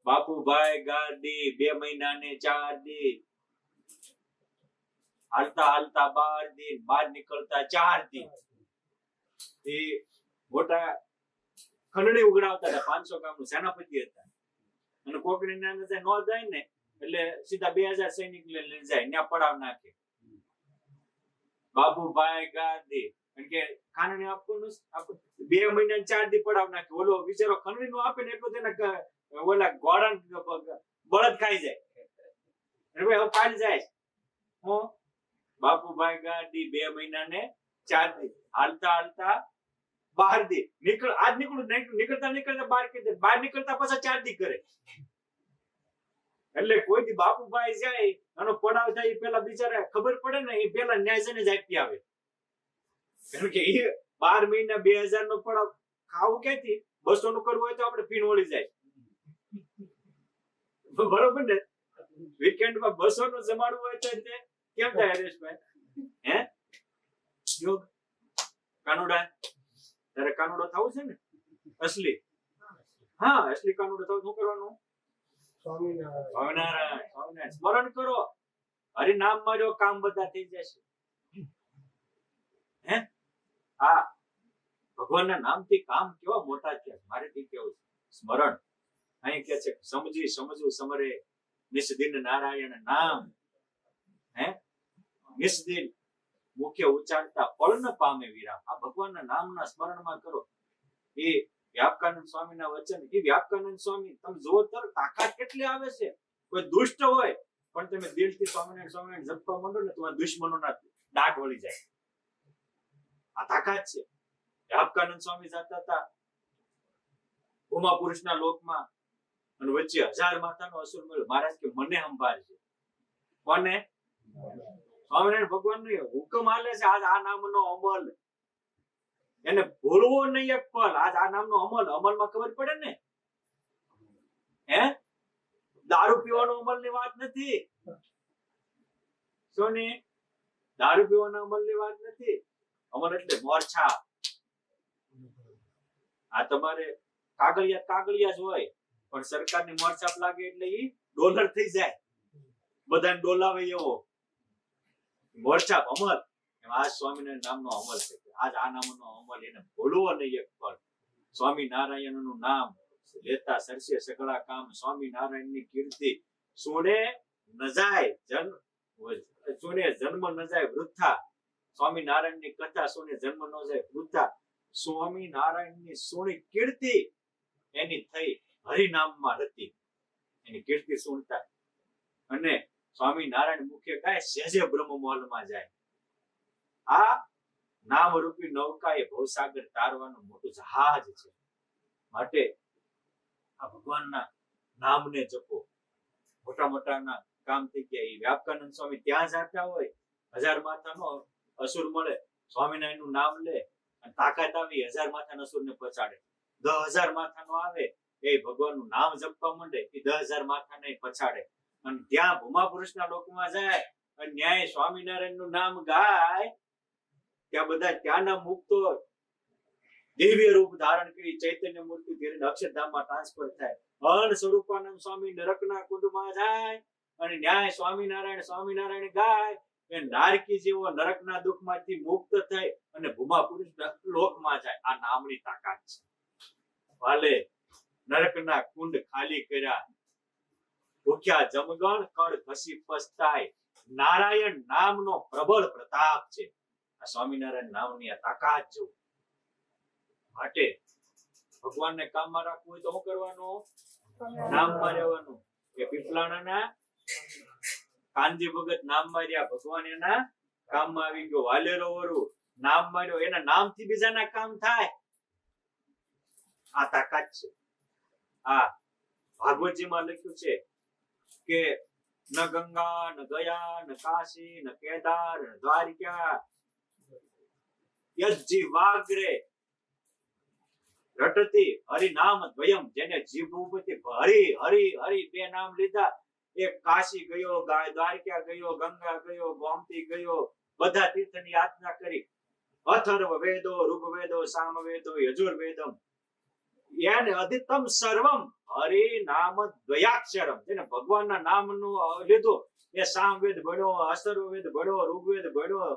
Speaker 1: બાપુભાઈ ગાડી 2 મહિના ને 4 દી, હાલતા હાલતા 12 દી, બહાર નીકળતા 4 દી. એ મોટા ખંડણી ઉગડાવતા હતા. 500 ગામનું સેનાપતિ હતા. અને કોકની નો જાય ને એટલે સીધા 2000 સૈનિક લઈને જાય, ત્યાં પડાવ નાખે. બાબુભાઈ ગાંધી કે ખાનણી આપવાનું 2 મહિના 4 દી પડાવ નાખે. ઓલો બિચારો ખંડણી નું આપે ને એટલું તેને ઓલા ગોળા બળદ ખાઈ જાય. હવે પાડી જાય. હું બાપુભાઈ ગાંધી 2 મહિના ને 4 દી હાલતા હાલતા 12 દી નીકળતા બહાર નીકળતા પાછા 4 દી કરે. એટલે કોઈ દી બાપુભાઈ જાય આનો પડાવ થાય પેલા બિચારા ખબર પડે ને એ પેલા ન્યાય ને જ આપી આવે. કારણ કે એ 12 મહિના 2000 નો પડાવ ખાવું ક્યાંથી? 200 નું કરવું હોય તો આપણે ફીણ વળી જાય. બરોબર ને? વીકેન્ડ માં 200 નું જમાડવું હોય તો કેમ થાય હરેશભાઈ? હે યોગ કાનુડા તારે કાનુડો થવું છે ને અસલી? હા, અસલી કાનુડો થવું શું કરવાનું? સ્વામિનારાયણ સ્મરણ કરો, હરિ નામ માર્યો, કામ બધા થઈ જશે. હે હા, ભગવાનના નામથી કામ કેવા મોટા છે. મારે થી કેવું છે સ્મરણ. અહીં કે છે સમજવું સમરે નિસ્દિન નારાયણ નામ. હે નિસ્દિન મુખ્ય ઉચ્ચારતા ફળ ન પામે વિરામ. આ ભગવાનના નામના સ્મરણમાં કરો. એ વ્યાપકાનંદ સ્વામીના વચન. એ વ્યાપકાનંદ સ્વામી તમે જુઓ તો તાકાત કેટલી આવે છે. કોઈ દુષ્ટ હોય પણ તમે દિલથી સ્વામિનારાયણ જપવા માંડો ને તમારા દુશ્મનોના દાંત વળી જાય. આ તાકાત છે. વ્યાપકાનંદ સ્વામી જતા હતા ઉમા પુરુષના લોકમાં અને વચ્ચે 1000 માથાનો અસુર મળ્યો. મહારાજ કે મને સંભાળશે. કોને? સ્વામિનારાયણ ભગવાન નો હુકમ હાલે છે. આજ આ નામનો અમલ એને ભૂલવો નહીં એક પલ. આજ આ નામનો અમલમાં ખબર પડે ને. હે દારૂ પીવાનો અમલ ની વાત નથી. સોની દારૂ પીવાના અમલ ની વાત નથી. અમલ એટલે મોરછા. આ તમારે કાગળિયા જ હોય પણ સરકારની મોરછાપ લાગે એટલે ઈ ડોલર થઈ જાય. બધાને ડોલાવે એવો મોરછાપ અમલ. આ સ્વામિનારાયણ નામનો અમલ છે. આજ આ નામનો અમલ એને ભૂલવો નહીં એક પળ. સ્વામિનારાયણ નું નામ લેતા સરસે સગળા કામ. સ્વામિનારાયણની કીર્તિ સુણે ન જાય જન્મ ન જાય વૃથા. સ્વામિનારાયણની કથા સુણે જન્મ ન જાય વૃથા. સ્વામિનારાયણની સુણી કીર્તિ એની થઈ હરિનામમાં હતી. એની કીર્તિ સુણતા અને સ્વામિનારાયણ મુખ્ય ગાય સહેજે બ્રહ્મમહોલમાં જાય. આ નામરૂપી નૌકા એ ભવસાગર તારવાનું મોટું જહાજ છે. માટે આ ભગવાનના નામને જપો. મોટા કામ થઈ ગયા. એ વ્યાપકાનંદ સ્વામી ત્યાં જતા હોય 1000 માથાનો અસુર મળે, સ્વામિનારાયણ નું નામ લે અને તાકાત આવી 1000 માથાના અસુરને પછાડે. 10,000 માથાનો આવે એ ભગવાનનું નામ જપવા માંડે એ 10,000 માથાને પછાડે. અને ત્યાં ભૂમા પુરુષના લોકમાં જાય અને ન્યાય સ્વામિનારાયણ નું નામ ગાય. ત્યાં બધા ત્યાંના મુક્તો દિવ્ય રૂપ ધારણ કરી ચૈતન્ય મૂર્તિ ધીરે અક્ષરધામમાં ટ્રાન્સફર થાય. અણ સ્વરૂપાનંદ સ્વામી નરકના કુંડમાં જાય અને ન્યાય સ્વામિનારાયણ ગાય. એ નારકી જેવો નરકના દુઃખમાંથી મુક્ત થઈ અને ભૂમા પુરુષના લોકમાં જાય. આ નામની તાકાત છે. વાલે નરકના કુંડ ખાલી કર્યા, ભૂખ્યા જમગણ કળ ઘસી પસ્તાય. નારાયણ નામનો પ્રબળ પ્રતાપ છે. આ સ્વામિનારાયણ નામની આ તાકાત જો. માટે ભગવાનને કામમાં રાખવું હોય તો શું કરવાનું? નામમાં રહેવાનું. કે પીપલાણાના કાનજી ભગત નામ માર્યા, ભગવાન એના કામમાં આવી ગયો. વાલેરો વરુ નામ માર્યો, એના નામથી બીજાના કામ થાય. આ તાકાત છે. આ ભાગવતજીમાં લખ્યું છે કે ન ગંગા ન ગયા ન કાશી ન કેદાર ન દ્વારિકા યજ્જીવાગ્રે રટતી હરિનામ દ્વયમ. જેને જીભ ઉપરથી હરી હરી હરી 2 નામ લીધા. એક કાશી ગયો, દ્વારકા ગયો, ગંગા ગયો, ગોમતી ગયો, બધા તીર્થની યાત્રા કરી. અથર્વ વેદો, ઋગ્વેદો, સામવેદો, યજુર્વેદમ યાને અધિતમ સર્વમ હરિ નામ દ્વયાક્ષરમ. જેને ભગવાનના નામનું લીધું એ સામવેદ ભણ્યો, અથર્વવેદ ભણ્યો, ઋગ્વેદ ભણ્યો,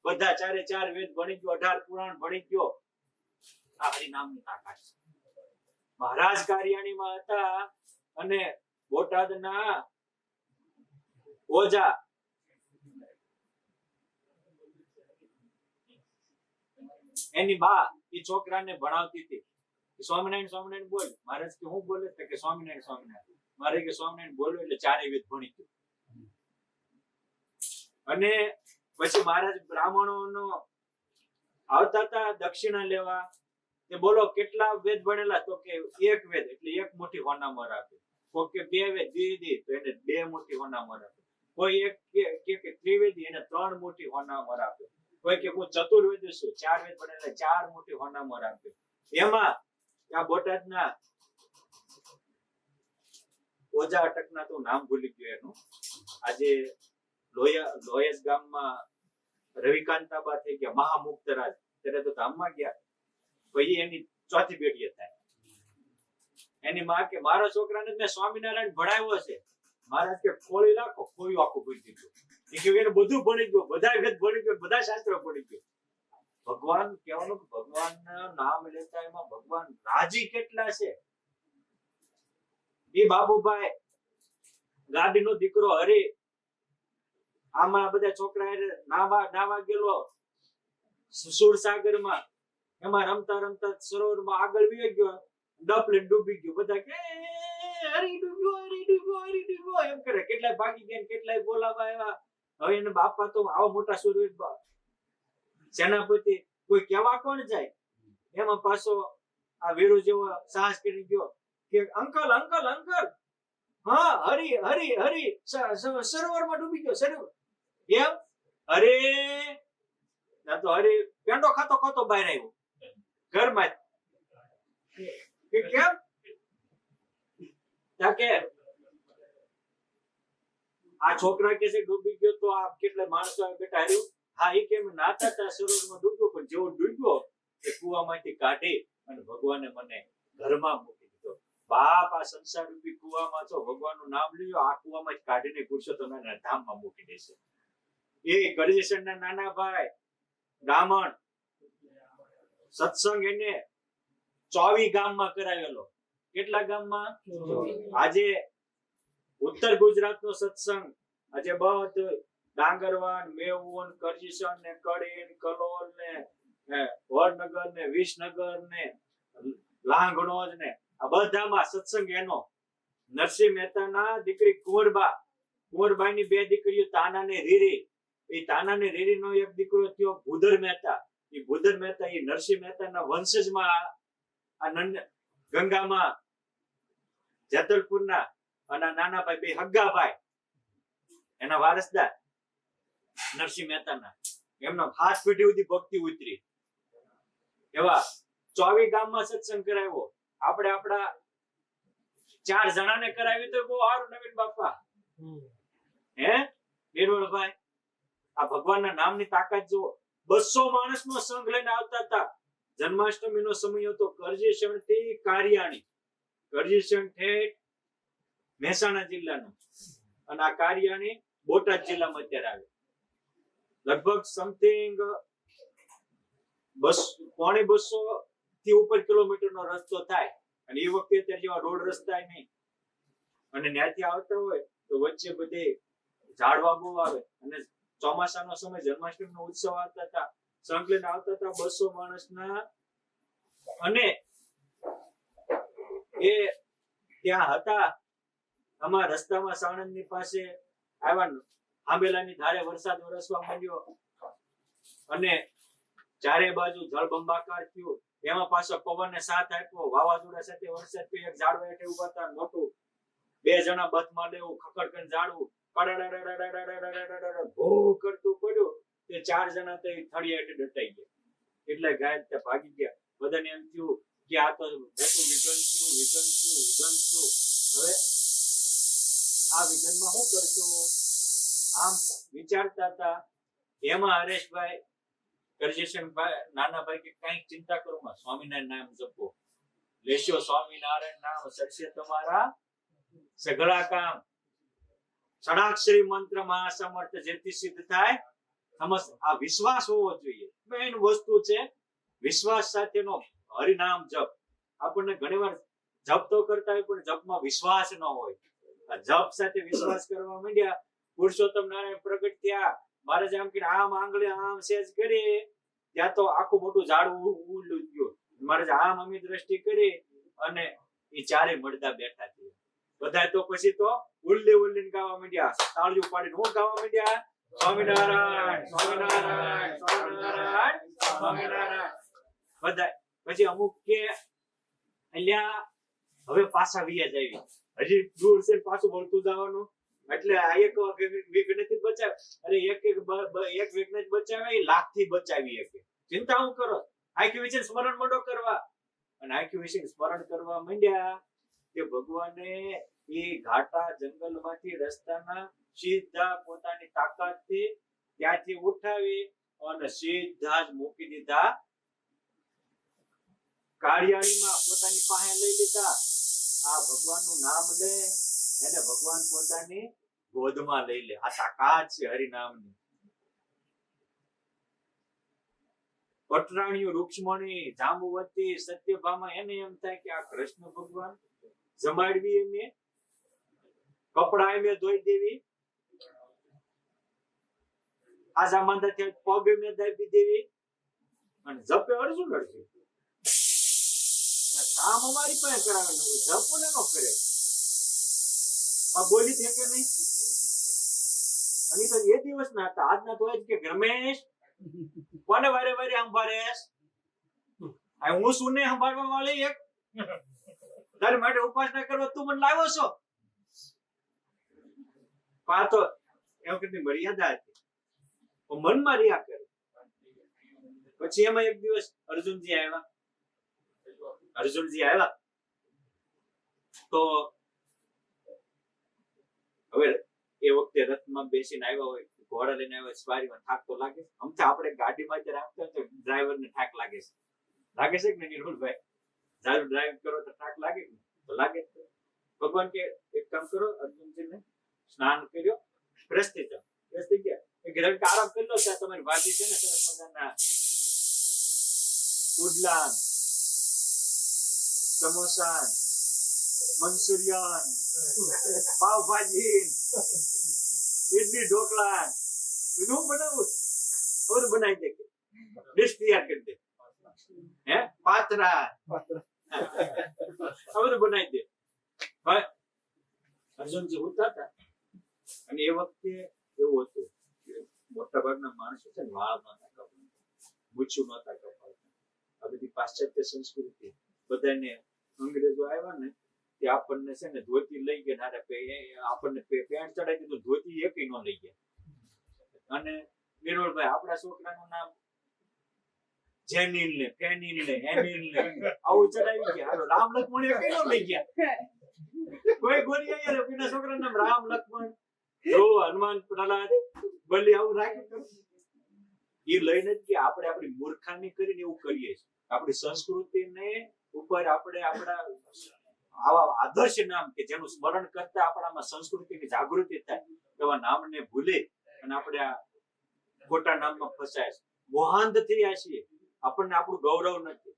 Speaker 1: બધા 4 વેદ ભણી ગયો, 18 પુરાણ ભણી ગયો. આ હરિનામની તાકાત છે. મહારાજ કારિયાણીમાં હતા અને બોટાદના ઓજા એની બા એ છોકરાને ભણાવતી હતી. સ્વામિનારાયણ સ્વામિનારાયણ બોલ. મહારાજ કે હું બોલે? તો કે સ્વામિનારાયણ સ્વામિનારાયણ. મારે કે સ્વામિનારાયણ બોલો એટલે ચારે વેદ ભણી ગયું. અને પછી મહારાજ બ્રાહ્મણોનો આવતા હતા દક્ષિણા લેવા. તે બોલો કેટલા વેદ ભણેલા? તો કે એક વેદ એટલે એક મોટી હોનામર આપે. કોઈ કે બે વેદ દીદી તો એને બે મોટી હોનામર આપે. કોઈ એક કે ત્રિવેદી એને ત્રણ મોટી હોનામર આપે. કોઈ કે હું ચતુર્વેદી છું, ચાર વેદ ભણેલા ચાર મોટી હોનામર આપે. એમાં આ બોટાદના ઓજા અટકના તો નામ ભૂલી ગયો એનું. આજે લોયસ ગામમાં રવિકાંતાબા થઈ ગયા મહામુક્તરાજ. ત્યારે તો ધામમાં ગયા. પછી એની ચોથી પેઢી હતા. એની માં કે મારા છોકરાને મેં સ્વામિનારાયણ ભણાવ્યો છે. મહારાજ કે ખોલી નાખો. ખોયું આખું ભણી દીધું. એ કે એને બધું ભણી ગયો, બધા વેદ ભણી ગયો, બધા શાસ્ત્રો ભણી ગયો. ભગવાન કહેવાનું કે ભગવાનના નામ લેતા એમાં ભગવાન રાજી કેટલા છે. એ બાબુભાઈ ગાડીનો દીકરો હરી આમાં બધા છોકરા નાવા ગયેલો સુરસાગરમાં. એમાં રમતા રમતા સરોવરમાં આગળ વી ગયો, ડપ લઈને ડૂબી ગયો. બધા કે હરી ડૂબ્યો, હરી ડૂબ્યો, હરી ડૂબ્યો એમ કરે. કેટલાય ભાગી ગયા, કેટલાય બોલાવા આવ્યા. હવે એને બાપા તો આવા મોટા સુરવીર સેનાપતિ, કોઈ કેવા કોણ જાય? એમાં પાછો આ વીરુ જેવો સાહસ કરી ગયો કે અંકલ અંકલ અંકલ, હા હરી હરી હરી સરોવરમાં ડૂબી ગયો. સરોવર એમ? અરે ના તો હરી પેંડો ખાતો ખાતો બહાર આવ્યો ઘરમાં. કેમ? કે આ છોકરા કે છે ડૂબી ગયો તો આ કેટલા માણસો બેટા હાર્યું. હા એ કેમ નાતા હતા સરોવરમાં ડૂબ્યો, પણ જેવો ડૂબ્યો એ કુવામાંથી કાઢી અને ભગવાને મને ઘરમાં મૂકી દીધો. બાપ આ સંસાર રૂપી કુવામાં છો, ભગવાનનું નામ લ્યો, આ કુવામાં જ કાઢીને પુરુષોત્તમ ધામમાં મૂકી દેશે. એ ગઢેશના નાના ભાઈ બ્રાહ્મણ સત્સંગ એને 24 ગામમાં કરાવેલો. કેટલા ગામમાં? આજે ઉત્તર ગુજરાતનો સત્સંગ આજે બધું ડાંગરવાન, મેવોન, કરજીસન ને કડીન, કલોલ ને વડનગર ને વિસનગર ને લાંગણોજ ને આ બધામાં સત્સંગ એનો. નરસિંહ મહેતાના દીકરી કુંવરબાઈની બે દીકરીઓ તાના ને રીરી. એ તાના ને રીરી નો એક દીકરો થયો ભૂધર મહેતા. એ ભૂધર મહેતા એ નરસિંહ મહેતાના વંશજમાં આ ગંગામાં જેતલપુરના અને નાના ભાઈ બે હગ્ગાભાઈ એના વારસદાર નરસિંહ મહેતાના. એમના 7 પેઢી સુધી ભક્તિ ઉતરી. એવા 24 ગામમાં સત્સંગ કરાવ્યો. આપણે આપણા 4 જણાને કરાવી તો બહુ સારું. નવીન બાપા હે નિર્મળભાઈ, આ ભગવાનના નામની તાકાત જુઓ. 200 માણસનો સંઘ લઈને આવતા હતા. જન્માષ્ટમીનો સમય હતો. કરજીસણ થી કારિયાણી. કરજીસણ ઠેઠ મહેસાણા જિલ્લાનું અને આ કારિયાણી બોટાદ જિલ્લામાં અત્યારે આવે. લગભગ સમથિંગ 200 થી ઉપર કિલોમીટરનો રસ્તો થાય. અને એ વખતે અત્યારે જેવા રોડ રસ્તા નહીં. અને ત્યાંથી આવતા હોય તો વચ્ચે બધે ઝાડવા બહુ આવે. અને ચોમાસાનો સમય જન્માષ્ટમીનો ઉત્સવ આવતા હતા. સંઘ લઈને આવતા હતા 200 માણસના. અને એ ત્યાં હતા અમારા રસ્તામાં સાણંદની પાસે આવ્યા. આંબેલાની ધારે વરસાદ વરસવા માંડ્યો અને ચારે બાજુ જળબંબાકાર થયું. એમાં પાછો પવનને સાથ આપ્યો. વાવાઝોડા સાથે વરસાદ થયો. એક ઝાડવા હેઠે ઉભા હતા મોટું. 2 જણા બથમાં લેવું ખકડ કરીને ઝાડવું ભૂ કરતું પડ્યું. તે 4 જણા તો થળિયા હેઠે દટાઈ ગયા. એટલે ગાય ત્યાં ભાગી ગયા. બધાને એમ થયું કે આ તો મોટું વિઘન થયું. હવે આ વિઘનમાં શું કરશું આમ વિચારતા હતા. એમાં હરેશભાઈ કરજીશનભાઈ નાના ભાઈ કે કઈક ચિંતા કરો માં, સ્વામિનારાયણ નામ જપો. લેશો સ્વામિનારાયણ નામ સરસે તમારા સઘળા કામ. ષડાક્ષરી મંત્ર મહાસમર્થ જેથી સિદ્ધ થાય. આ વિશ્વાસ હોવો જોઈએ. મેઇન વસ્તુ છે વિશ્વાસ સાથેનો હરિનામ જપ. આપણને ઘણીવાર જપ તો કરતા હોય પણ જપમાં વિશ્વાસ ન હોય. આ જપ સાથે વિશ્વાસ કરવા માંડ્યા પુરુષોત્તમ નારાયણ પ્રગટ થયા, મહારાજ આમ કરીને આમ આંગળી આમ સેજ કરી, ત્યાં તો આખું મોટું ઝાડવું ઉલું ગયું. મહારાજ આમ અમી દ્રષ્ટિ કરી અને એ ચારે મળદા બેઠા થયા. બધા તો પછી તો ઉલ્લી ગાવા માંડ્યા, તાળીઓ પાડીને હું ગાવા માંડ્યા, સ્વામિનારાયણ સ્વામિનારાયણ સ્વામિનારાયણ સ્વામિનારાયણ. બધા પછી અમુક કે અલ્યા હવે પાછા વિયા જાવી, હજી દૂર છે પાછું વળતું જવાનું, એટલે આ એક વિઘ્ન થી બચાવે. અરે એક વિઘ્ન જ બચાવે, એ લાખ થી બચાવી શકે. ચિંતા હું કરો, આખી વિશે સ્મરણ મંડો કરવા. અને આખી વિશે સ્મરણ કરવા માંડ્યા કે ભગવાને એ ઘાટા જંગલ માંથી રસ્તાના સીધા પોતાની તાકાતથી ત્યાંથી ઉઠાવી અને સીધા જ મૂકી દીધા કાળિયાણીમાં, પોતાની પાસે લઈ લીધા. આ ભગવાનનું નામ લે એને ભગવાન પોતાની ગોદમાં લઈ લે. આ તાકાત છે હરિનામની. પટરાણીઓ, રૂક્ષ્મણી, જાંબુવતી, સત્યભામા, એને એમ થાય કે આ કૃષ્ણ ભગવાન જમાડવી એમને, કપડા એમે ધોઈ દેવી, આ જામાંદાથી પગ એમે દાબી દેવી અને જપે અર્જુન અર્જુન. કામ અમારી પાસે કરાવે ને જપો ને નો કરે. આ બોલી છે કે નહીં? અને તો એ દિવસ ના હતા, આજના તો જ કે રમેશ કોને વારે વારે સંભાળેશ? આ હું શું ને સંભાળવા વાળી એક તારી માટે ઉપાસના કરવા તું મને લાવ્યો છો? આ તો એમ કે મર્યાદા હતી, મનમાં રહ્યા કરે. પછી એમાં એક દિવસ અર્જુનજી આવ્યા તો હવે એ વખતે રથમાં બેસીને આવ્યા હોય, ઘોડા લઈને આવ્યા, સવારીમાં થાક તો લાગે. અમથા આપણે ગાડીમાં જ રાખતા તો ડ્રાઈવર ને થાક લાગે છે કે નિર્મલભાઈ? ડ્રાઈવ કરો તો થાક લાગે ને? તો લાગે. ભગવાન કે એક કામ કરો, અર્જુનજીને સ્નાન કર્યો, ફ્રેશ થઈ જાઓ. ફ્રેશ થઈ ગયા ઘરે આરામ કરી લો. ત્યાં તમારી ભાજી છે ને સરસ મજાના ઉડલા, સમોસા, મંચુરિયન, પાવભાજી, ઇડલી, ઢોકળા બધું બનાવું બધું બનાવી દે, ડિશ તૈયાર કરી દે, હે પાતરા બધું બનાવી દે. અર્જુનજી ઉઠતા હતા અને એ વખતે એવું હતું કે મોટા ભાગના માણસો છે ને વાળ નતા કપાતા, મૂછું નતા કપાતા. આ બધી પાશ્ચાત્ય સંસ્કૃતિ બધાને અંગ્રેજો આવ્યા ને તે આપણને છે ને ધોતી લઈ ગયા, આપણને પેન્ટ ચડાવી દીધું, ધોતી એકેય ન લઈ ગયા. અને નિરોળભાઈ આપણા છોકરાનું નામ જેનિલ ને ફેનિલ ને હેનિલ ને આવું ચડાવી ગયા. રામ લક્ષ્મણ એકેય ન લઈ ગયા. કોઈ ગોરી આવ્યા પેલા છોકરાનું નામ રામ લક્ષ્મણ હનુમાન પ્રહલાદ બલી આવું રાખ્યું. એ લઈને જ કે આપણે આપણી મૂર્ખામી કરીને એવું કરીએ છીએ. આપણી સંસ્કૃતિને ઉપર આપણે આપણા આવા આદર્શ નામ કે જેનું સ્મરણ કરતા આપણામાં સંસ્કૃતિની જાગૃતિ થાય એવા નામને ભૂલે અને આપણે આ ખોટા નામમાં ફસાય છે. મોહાંધ થયા છીએ, આપણને આપણું ગૌરવ નથી.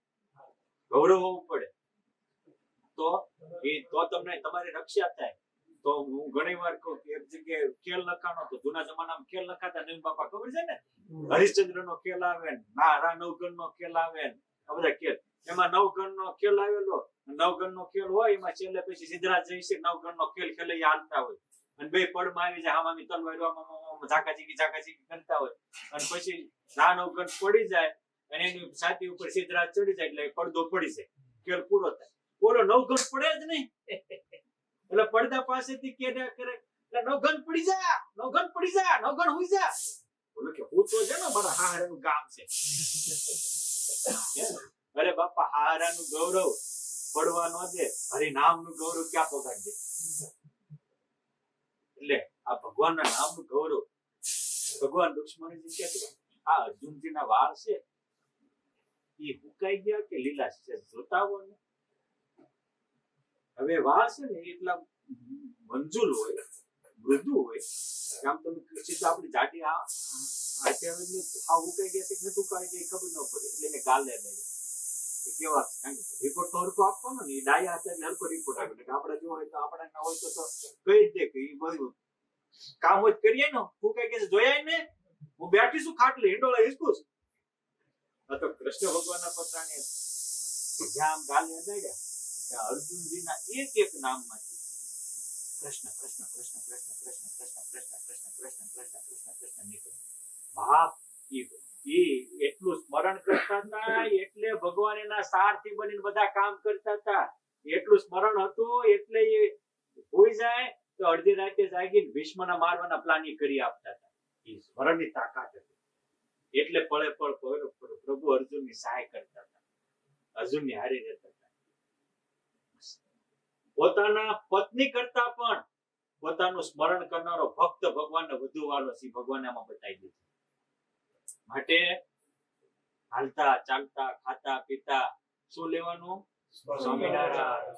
Speaker 1: ગૌરવ હોવું પડે તો તમને તમારી રક્ષા થાય. તો હું ઘણી વાર કહું કે એક જગ્યાએ ખેલ લખાણો તો જૂના જમાનામાં ખેલ લખાતા નહીં બાપા, ખબર છે ને? હરિશ્ચંદ્ર નો ખેલ આવે, નવગણ નો ખેલ આવે, આ બધા ખેલ. એમાં નવગણ નો ખેલ આવેલો, નવગણ નો ખેલ હોય એમાં છેલ્લે પછી સિદ્ધરાજ જયસિંહ નવગણ નો ખેલ ખેલે હાલતા હોય અને બે પડમાં આવી જાય, આમાં તલવાર ઝાકાઝીકી કરતા હોય અને પછી ના નવગણ પડી જાય અને એની છાતી ઉપર સિદ્ધરાજ ચડી જાય એટલે પડદો પડી જાય, ખેલ પૂરો થાય. બોલો નવગણ પડે જ નહીં એટલે પડદા પાસેથી કે કરે નવગણ પડી જા, નવગણ પડી જા, નવગણ હુઈ જા. બોલો કે હું તો છે ને મારા હારાનું ગામ છે. અરે બાપા, હારાનું ગૌરવ પડવા ન દે, હરિનામનું ગૌરવ ક્યાં પગાડ દે? એટલે આ ભગવાનના નામનું ગૌરવ. ભગવાન રુક્ષ્મણીજી કે આ અર્જુનજીના વાળ છે એ હુકાઈ ગયા કે લીલા છે જોતા આવો ને. હવે વાળ છે ને એટલા મંજુલ હોય, મૃદુ હોય, આમ તમે સીધા આપણી જાડી આ હુકાઈ ગયા કે નથી હુકાઈ ગયા ખબર ન પડે. એટલે એને ગાલે નહીં કેવા રિપોર્ટ તો હરકો આપવાનો ને, ડાયા હતા હરકો રિપોર્ટ આવે. આપણે જો હોય તો આપણા ના હોય તો કહી દે કે એ બધું કામ હોય તો કરીએ ને. હું કઈ કે જોયા ને, હું બેઠી છું ખાટલી હિંડોળા હિસકું છું. આ તો કૃષ્ણ ભગવાનના પત્રાને જ્યાં આમ ગાલી અડાડ્યા ત્યાં અર્જુનજીના એક નામમાંથી કૃષ્ણ કૃષ્ણ કૃષ્ણ કૃષ્ણ કૃષ્ણ કૃષ્ણ કૃષ્ણ કૃષ્ણ કૃષ્ણ કૃષ્ણ કૃષ્ણ કૃષ્ણ નીકળ્યું. બાપ ઈ એટલું સ્મરણ કરતા હતા એટલે ભગવાન એના સારથી બનીને બધા કામ કરતા હતા. એટલું સ્મરણ હતું એટલે એ હોઈ જાય તો અડધી રાતે જાગીને ભીષ્મના મારવાના પ્લાનિંગ કરી આપતા હતા. એ સ્મરણની તાકાત હતી. એટલે પળે પળ પ્રભુ અર્જુનની સહાય કરતા હતા, અર્જુનની હારી રહેતા હતા. પોતાના પત્ની કરતા પણ પોતાનું સ્મરણ કરનારો ભક્ત ભગવાનને વધુ વાળો છે. ભગવાને આમાં બતાવી દીધું. માટે હાલતા ચાલતા ખાતા પીતા શું લેવાનું? સ્વામિનારાયણ.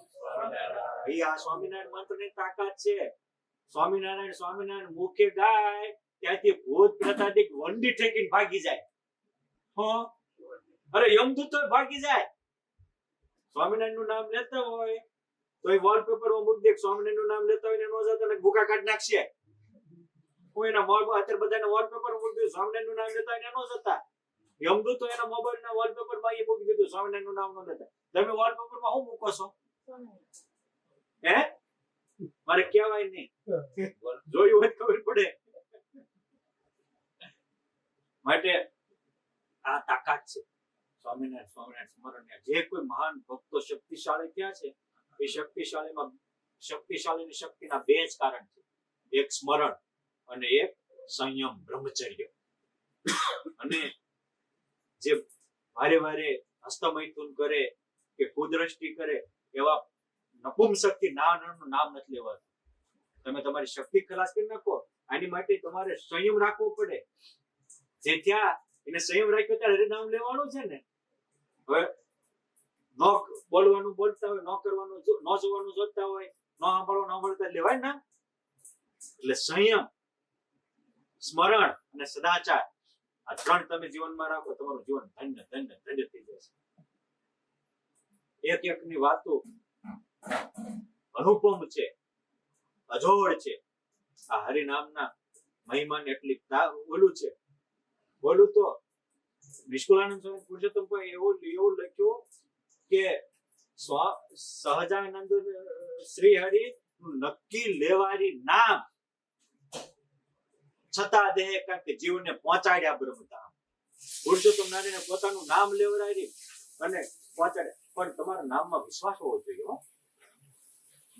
Speaker 1: આ સ્વામિનારાયણ મંત્રની તાકાત છે. સ્વામિનારાયણ સ્વામિનારાયણ મુખે ગાય ત્યાંથી ભૂત પ્રતાદિક વંડી ઠેકીને ભાગી જાય. અરે યમદૂતો ભાગી જાય. સ્વામિનારાયણ નું નામ લેતા હોય તો એ વોલપેપર માં મૂકી દે. સ્વામિનારાયણ નું નામ લેતા હોય ને નો જતા ને ભૂકા કાઢી નાખશે. હું એના મોબાઈલ અત્યારે બધાને વોલપેપર મૂકી દીધું. સ્વામિનારાયણ નું નામ લેતા હોય ને નો જતા. યમદૂતો એના મોબાઈલ ના વોલપેપર માં એ મૂકી દીધું. સ્વામિનારાયણ નું નામ નો લેતા. તમે વોલપેપર માં શું મૂકો છો? હે મારે કહેવાય નહીં. જોયું હોય ખબર પડે. માટે આ તાકાત છે સ્વામિનારાયણ સ્વામિનારાયણ સ્મરણ. જે કોઈ મહાન ભક્તો શક્તિશાળી થયા છે એ શક્તિશાળીની શક્તિના બે જ કારણ છે. એક સ્મરણ અને એક સંયમ બ્રહ્મચર્ય. અને જે વારે વારે હસ્તમૈથુન કરે કે કુદ્રષ્ટિ કરે એવા નપુંસકથી નાનું નામ નથી લેવાતું. તમે તમારી શક્તિ ખલાસ કરી નાખો. આની માટે તમારે સંયમ રાખવો પડે. જે ત્યાં એને સંયમ રાખ્યો ત્યારે નામ લેવાનું છે ને. હવે ન બોલવાનું બોલતા હોય, ન કરવાનું ન જોવાનું જોતા હોય, ન સાંભળવાનું સાંભળતા લેવાય ના. એટલે સંયમ, સ્મરણ અને સદાચાર આ ત્રણ તમે જીવનમાં રાખો, તમારું જીવન ધન્ય ધન્ય ધન્ય થઈ જશે. એક એક ની વાતો અનુપમ છે, અજોડ છે. આ હરિનામના મહિમાને એટલી ઓલું છે. બોલું તો નિષ્કુળાનંદ સ્વામી પુરુષોત્તમ કોઈ એવું લખ્યું કે સહજાનંદ શ્રી હરિ નક્કી લેવારી નામ છતાં દેહ કારણ કે જીવને પહોંચાડ્યા બ્રહ્મધામ. પુરુષોત્તમ નારીને પોતાનું નામ લેવડાવી અને પહોંચાડે. પણ તમારા નામમાં વિશ્વાસ હોવો જોઈએ.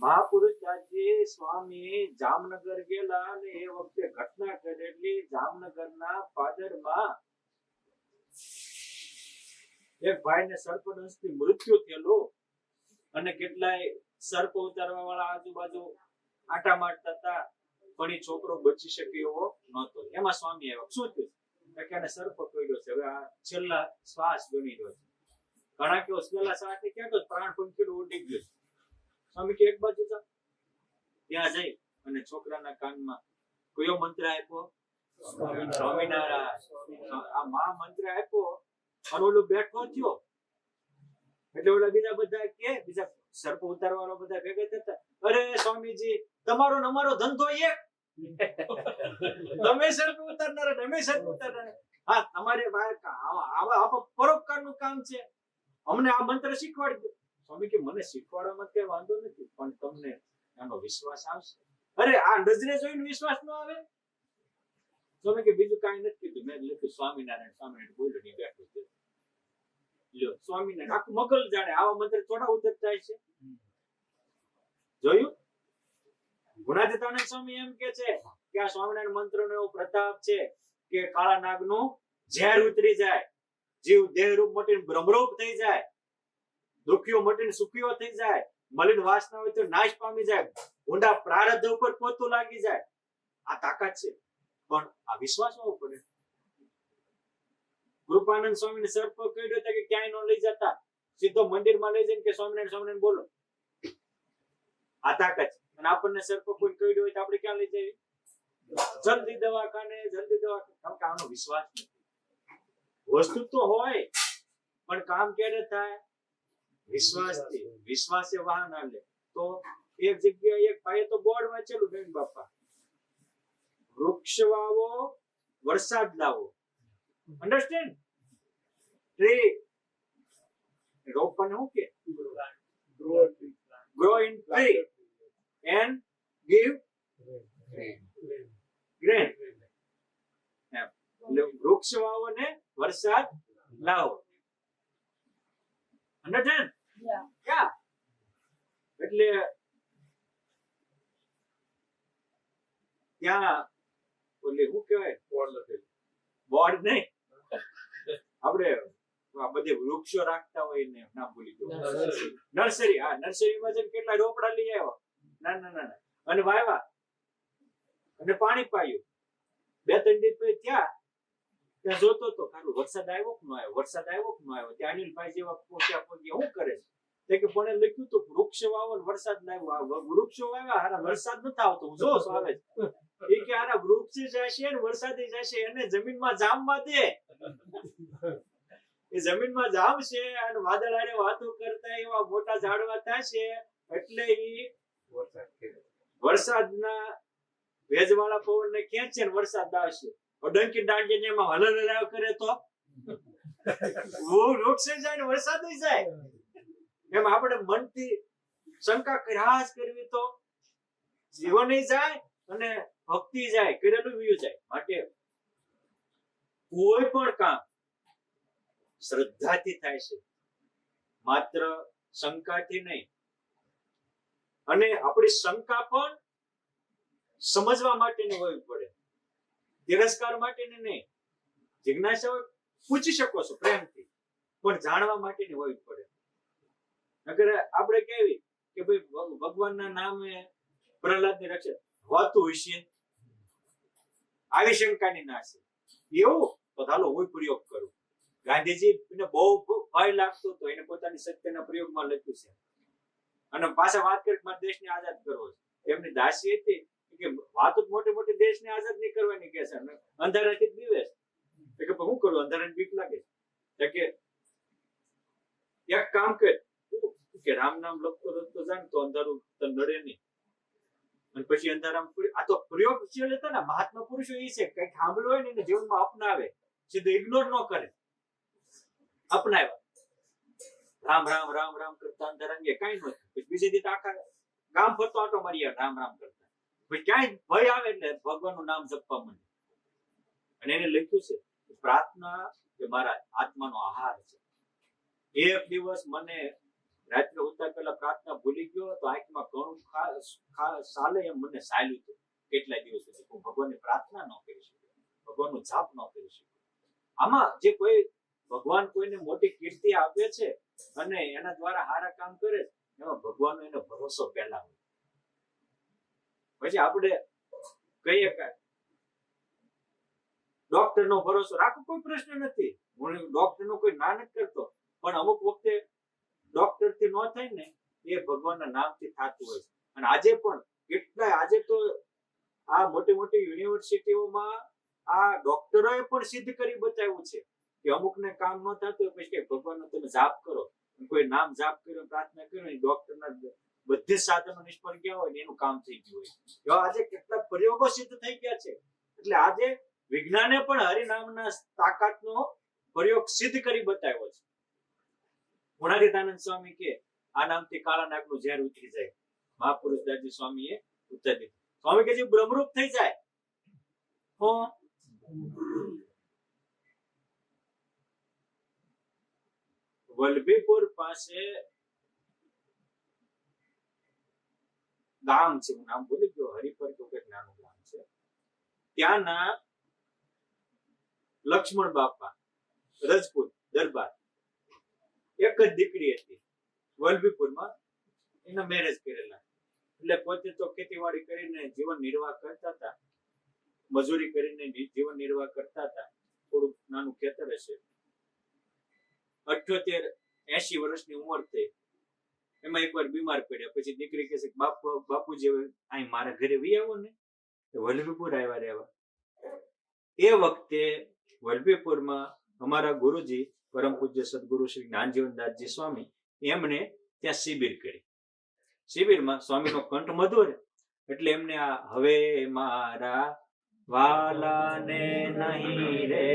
Speaker 1: મહાપુરુષ દાસજી સ્વામી જામનગર ગયેલા અને એ વખતે ઘટના કરેલી. જામનગરના પાદરમાં એક ભાઈને સર્પદંશથી મૃત્યુ થયેલું અને કેટલાય સર્પ ઉતારવા વાળા આજુબાજુ આટા મારતા હતા, પણ એ છોકરો બચી શકે એવો નહોતો. એમાં સ્વામી આવ્યા. શું થયું કે એને સર્પ પડ્યો છે, હવે આ છેલ્લા શ્વાસ ગણી રહ્યો છે. ઘણા કેવો છેલ્લા શ્વાસ ક્યાં તો પ્રાણ પંખીડું ઉડી ગયું. સ્વામી કે એક બાજુ જાઓ. ત્યાં જઈ અને છોકરાના કાનમાં કયો મંત્ર આપ્યો? સ્વામિનારાયણ. આ મહા મંત્ર આપ્યો અને ઓલો બેઠો થયો એટલે ઓલા બીજા બધા કે બીજા સર્પ ઉતારવા વાળા બધા ભેગા થતા, અરે સ્વામીજી તમારો ને અમારો ધંધો એક. તમે સર્પ ઉતારનાર અમે સર્પ ઉતારનાર. હા તમારે આવા પરોપકારનું કામ છે, અમને આ મંત્ર શીખવાડી દો. સ્વામી કે મને શીખવાડવામાં કઈ વાંધો નથી, પણ તમને એનો વિશ્વાસ આવશે. અરે આ નજરે જોઈને વિશ્વાસ ન આવે. સ્વામી કે બીજું કઈ નથી કીધું. મેં લખ્યું સ્વામિનારાયણ સ્વામિનારાયણ બોલ્યો નહીં બેઠું છે. લ્યો સ્વામિનારાયણ આખું મગલ જાણે. આવા મંત્ર થોડા ઉતરતા છે. જોયું? ગુણાતીતાનંદ સ્વામી એમ કે છે કે આ સ્વામિનારાયણ મંત્રનો એવો પ્રતાપ છે કે કાળા નાગનું ઝેર ઉતરી જાય, જીવ દેહરૂપ મટીને બ્રહ્મરૂપ થઈ જાય, દુખીઓ મટીને સુખીઓ થઈ જાય, મલિન વાસના હોય તો નાશ પામી જાય, ઊંડા પ્રારબ્ધ ઉપર પોતું લાગી જાય. આ તાકાત છે, પણ આ વિશ્વાસ હોવો પડે. કૃપાનંદ સ્વામીને સર્પ કહ્યું કે ક્યાંય ન લઈ જતા, સીધો મંદિરમાં લઈ જઈને કે સ્વામિનારાયણ સ્વામિનારાયણ બોલો. આ તાકાત છે. અને આપણને સર્પ કોઈ કહ્યું હોય તો આપણે ક્યાં લઈ જઈએ? જલ્દી દવાખાને, જલ્દી દવાખાને. કારણ કે આનો વિશ્વાસ નથી. વસ્તુ તો હોય પણ કામ ક્યારે થાય? વિશ્વાસથી. વિશ્વાસે વાહન હાલે. તો એક જગ્યાએ એક ભાઈએ તો બોર્ડ વાંચેલું બેન બાપા વૃક્ષ વાવો, વરસાદ લાવો. અન્ડરસ્ટેન્ડ? ટ્રી રોપણ શું કે? grow in tree and give grain. એટલે વૃક્ષ વાવો ને વરસાદ લાવો. અન્ડરસ્ટેન્ડ? Yeah. એટલે ત્યાં ઓલી શું કહેવાય, બોર્ડ નહીં, આપણે આ બધે વૃક્ષો રાખતા હોય ને, નામ ભૂલી ગયો, નર્સરી. હા, નર્સરીમાં જઈને કેટલા રોપડા લઈ આવ્યા, ના અને વાવ્યા અને પાણી પાયું. 2-3 દિવસ પછી ત્યાં જોતો તો ખાલી વરસાદ આવ્યો કે ન આવ્યો, વરસાદ આવ્યો કે ન આવ્યો. ત્યાં અનિલભાઈ જેવા પોક્યા શું કરે છે કે પણ લખ્યું તો વૃક્ષ વાવો ને વરસાદ લાવ્યો. વૃક્ષો વાવ્યા, હારા વરસાદ નથી આવતો, હું જોશ આવે છે. એ કે હારા વૃક્ષ જશે ને વરસાદ જશે, એને જમીનમાં જામવા દે. એ જમીનમાં જામશે અને વાદળ આડે વાતો કરતા એવા મોટા ઝાડવા થશે, એટલે ઈ વરસાદના ભેજવાળા પવનને ખેંચે ને વરસાદ આવશે. ડંકી દાંડીને એમાં હલહલાવ કરે તો વૃક્ષ જાય ને વરસાદ જાય. એમ આપણે મનથી શંકા રાસ કરવી તો જીવન જાય અને ભક્તિ જાય, કરેલું વ્યુ જાય. માટે કોઈ પણ કામ શ્રદ્ધાથી થાય છે, માત્ર શંકાથી નહીં. અને આપણી શંકા પણ સમજવા માટેની હોવી પડે, તિરસ્કાર માટેની નહીં. જિજ્ઞાસા પૂછી શકો છો પ્રેમથી, પણ જાણવા માટેની હોવી પડે. અગર આપણે કહેવી કે ભાઈ ભગવાનના નામે પ્રહલાદની રક્ષા હોતું હશે, આવી શંકાની ના છે એવું તો ચાલો હું પ્રયોગ કરું. ગાંધીજી ને બહુ ભય લાગતો હતો, એને પોતાની સત્યના પ્રયોગમાં લખ્યું છે. અને પાછા વાત કરી મારા દેશને આઝાદ કરવો છે. એમની દાસી હતી કે વાતો મોટી મોટી દેશને આઝાદ નહીં કરવાની કે છે, અંધારાથી બીવે છે કે હું કરું, અંધારાને બીક લાગે છે કે એક કામ કર કે રામ નામ લખતો રસ્તો જાણ તો અંધારું તને નડે નહીં. અને પછી અંધારામાં આ તો પ્રયોગશીલ હતા ને મહાત્મા પુરુષો એ છે, કઈક સાંભળ્યું હોય ને એને જીવનમાં અપનાવે, સીધું ઇગ્નોર ન કરે, અપનાવ્યા. રામ રામ રામ રામ કરતા અંધારા કઈ નથી. બીજે દિવસ આખા ગામ ફરતો આટો મારી રામ રામ કરતા. પછી ક્યાંય ભય આવે એટલે ભગવાનનું નામ જપવા માંડે. અને એને લખ્યું છે પ્રાર્થના કે મારા આત્માનો આહાર છે. એક દિવસ મને રાત્રે ઉઠતા પહેલા પ્રાર્થના ભૂલી ગયો તો આંખમાં ઘણું સાલે એમ મને સાયલું હતું. કેટલા દિવસ સુધી હું ભગવાનની પ્રાર્થના ન કરી શક્યો, ભગવાનનું જાપ ન કરી શક્યો. આમાં જે કોઈ ભગવાન કોઈને મોટી કીર્તિ આપે છે અને એના દ્વારા સારા કામ કરે છે, એમાં ભગવાનનો એનો ભરોસો પહેલા હોય. પછી આપણે કહીએ કે ડોક્ટર નો ભરોસો રાખો, કોઈ પ્રશ્ન નથી. હું ડોક્ટર નો કોઈ ના નથી કરતો, પણ અમુક વખતે ડોક્ટર થી ન થાય ને એ ભગવાનના નામથી થતું હોય છે. અને આજે પણ કેટલાય, આજે તો આ મોટી મોટી યુનિવર્સિટીઓમાં આ ડોક્ટરોએ પણ સિદ્ધ કરી બતાવ્યું છે કે અમુકને કામ ન થતું પછી કે ભગવાનનો તમે જાપ કરો, કોઈ નામ જાપ કર્યો, પ્રાર્થના કર્યો, ડોક્ટરના બધી સાધનો નિષ્ફળ ગયા હોય ને એનું કામ થઈ ગયું હોય. આજે કેટલા પ્રયોગો સિદ્ધ થઈ ગયા છે. એટલે આજે વિજ્ઞાને પણ હરિનામના તાકાતનો પ્રયોગ સિદ્ધ કરી બતાવ્યો છે. ગુણાતીતાનંદ સ્વામી કે આ નામથી કાળા નાગનું ઝેર ઉતરી જાય. મહાપુરુષ દાસજી સ્વામીએ ઉત્તર દીધું. સ્વામી કે જે બ્રહ્મરૂપ થઈ જાય. વલભીપુર પાસે ગામ છે, હું નામ ભૂલી ગયો, હરિપર તો કઈક નાનું ગામ છે. ત્યાંના લક્ષ્મણ બાપા રજપૂત દરબાર, એક જ દીકરી હતી વલભીપુરમાં, એના મેરેજ કરેલા. એટલે પોતે તો ખેતીવાડી કરીને જીવન નિર્વાહ કરતા હતા, મજૂરી કરીને જીવન નિર્વાહ કરતા હતા. થોડુંક નાનું ખેતર હશે. 78-80 વર્ષની ઉંમર થઈ. એમાં એકવાર બીમાર પડ્યા. પછી દીકરી કહે છે બાપુજી અહીં મારા ઘરે વી આવો ને. વલભીપુર આવ્યા રહેવા. એ વખતે વલભીપુરમાં અમારા ગુરુજી પરમ પૂજ્ય સદગુરુ શ્રી જ્ઞાનજીવનદાસજી સ્વામી એમણે ત્યાં શિબિર કરી. શિબિરમાં સ્વામીનો કંઠ મધુર એટલે એમને આ હવે મારા વાલાને નહીં રે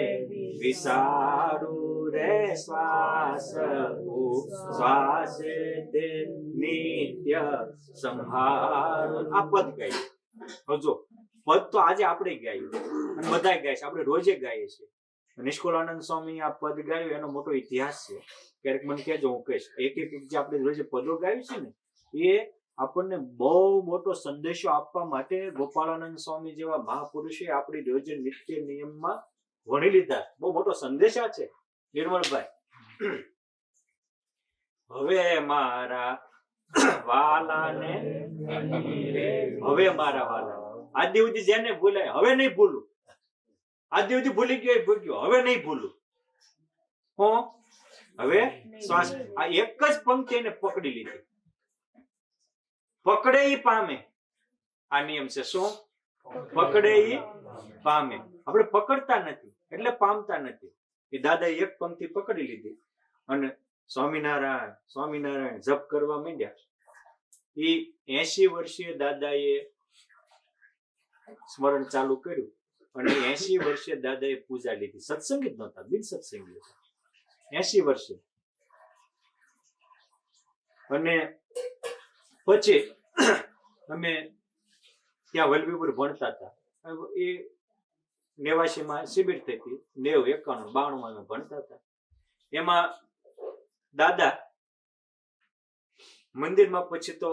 Speaker 1: વિસારું રે શ્વાસ શ્વાસે તે નિત્ય સંહાર. આ પદ ગાયું. હવે જો પદ તો આજે આપણે ગાયું અને બધા ગાય છે, આપણે રોજે ગાઈએ છીએ. નિષ્કુળાનંદ સ્વામી આ પદ ગાયું એનો મોટો ઇતિહાસ છે. ક્યારેક મને કહેજો, હું કહીશ. એક જે આપણે રોજે પદો ગાયું છે ને એ આપણને બહુ મોટો સંદેશો આપવા માટે ગોપાળાનંદ સ્વામી જેવા મહાપુરુષે આપણી રોજે નિત્ય નિયમમાં વણી લીધા. બહુ મોટો સંદેશા છે નિર્મળભાઈ. હવે મારા વાલાને હવે મારા વાલા આદિ સુધી જેને ભૂલાય હવે નહીં ભૂલું. આદિ સુધી ભૂલી ગયો ભૂગ્યો, હવે નહીં ભૂલું. હું હવે શ્વાસ. આ એક જ પંક્તિ એને પકડી લીધી. પકડે ઈ પામે. આ નિયમ છે. શું? પકડે ઈ પામે. આપણે પકડતા નથી એટલે પામતા નથી. એ દાદાએ એક પંક્તિ પકડી લીધી અને સ્વામિનારાયણ સ્વામિનારાયણ જપ કરવા માંડ્યા. એ 80 વર્ષીય દાદાએ સ્મરણ ચાલુ કર્યું અને 80 વર્ષે દાદાએ પૂજા લીધી. સત્સંગી જ નહોતા, બિન સત્સંગી હતા. 80 વર્ષે. અને પછી અમે ત્યાં વલભીપુર ભણતા હતા. એ 89 શિબિર થઈ હતી. 90, 91, 92 અમે ભણતા હતા. એમાં દાદા મંદિરમાં પછી તો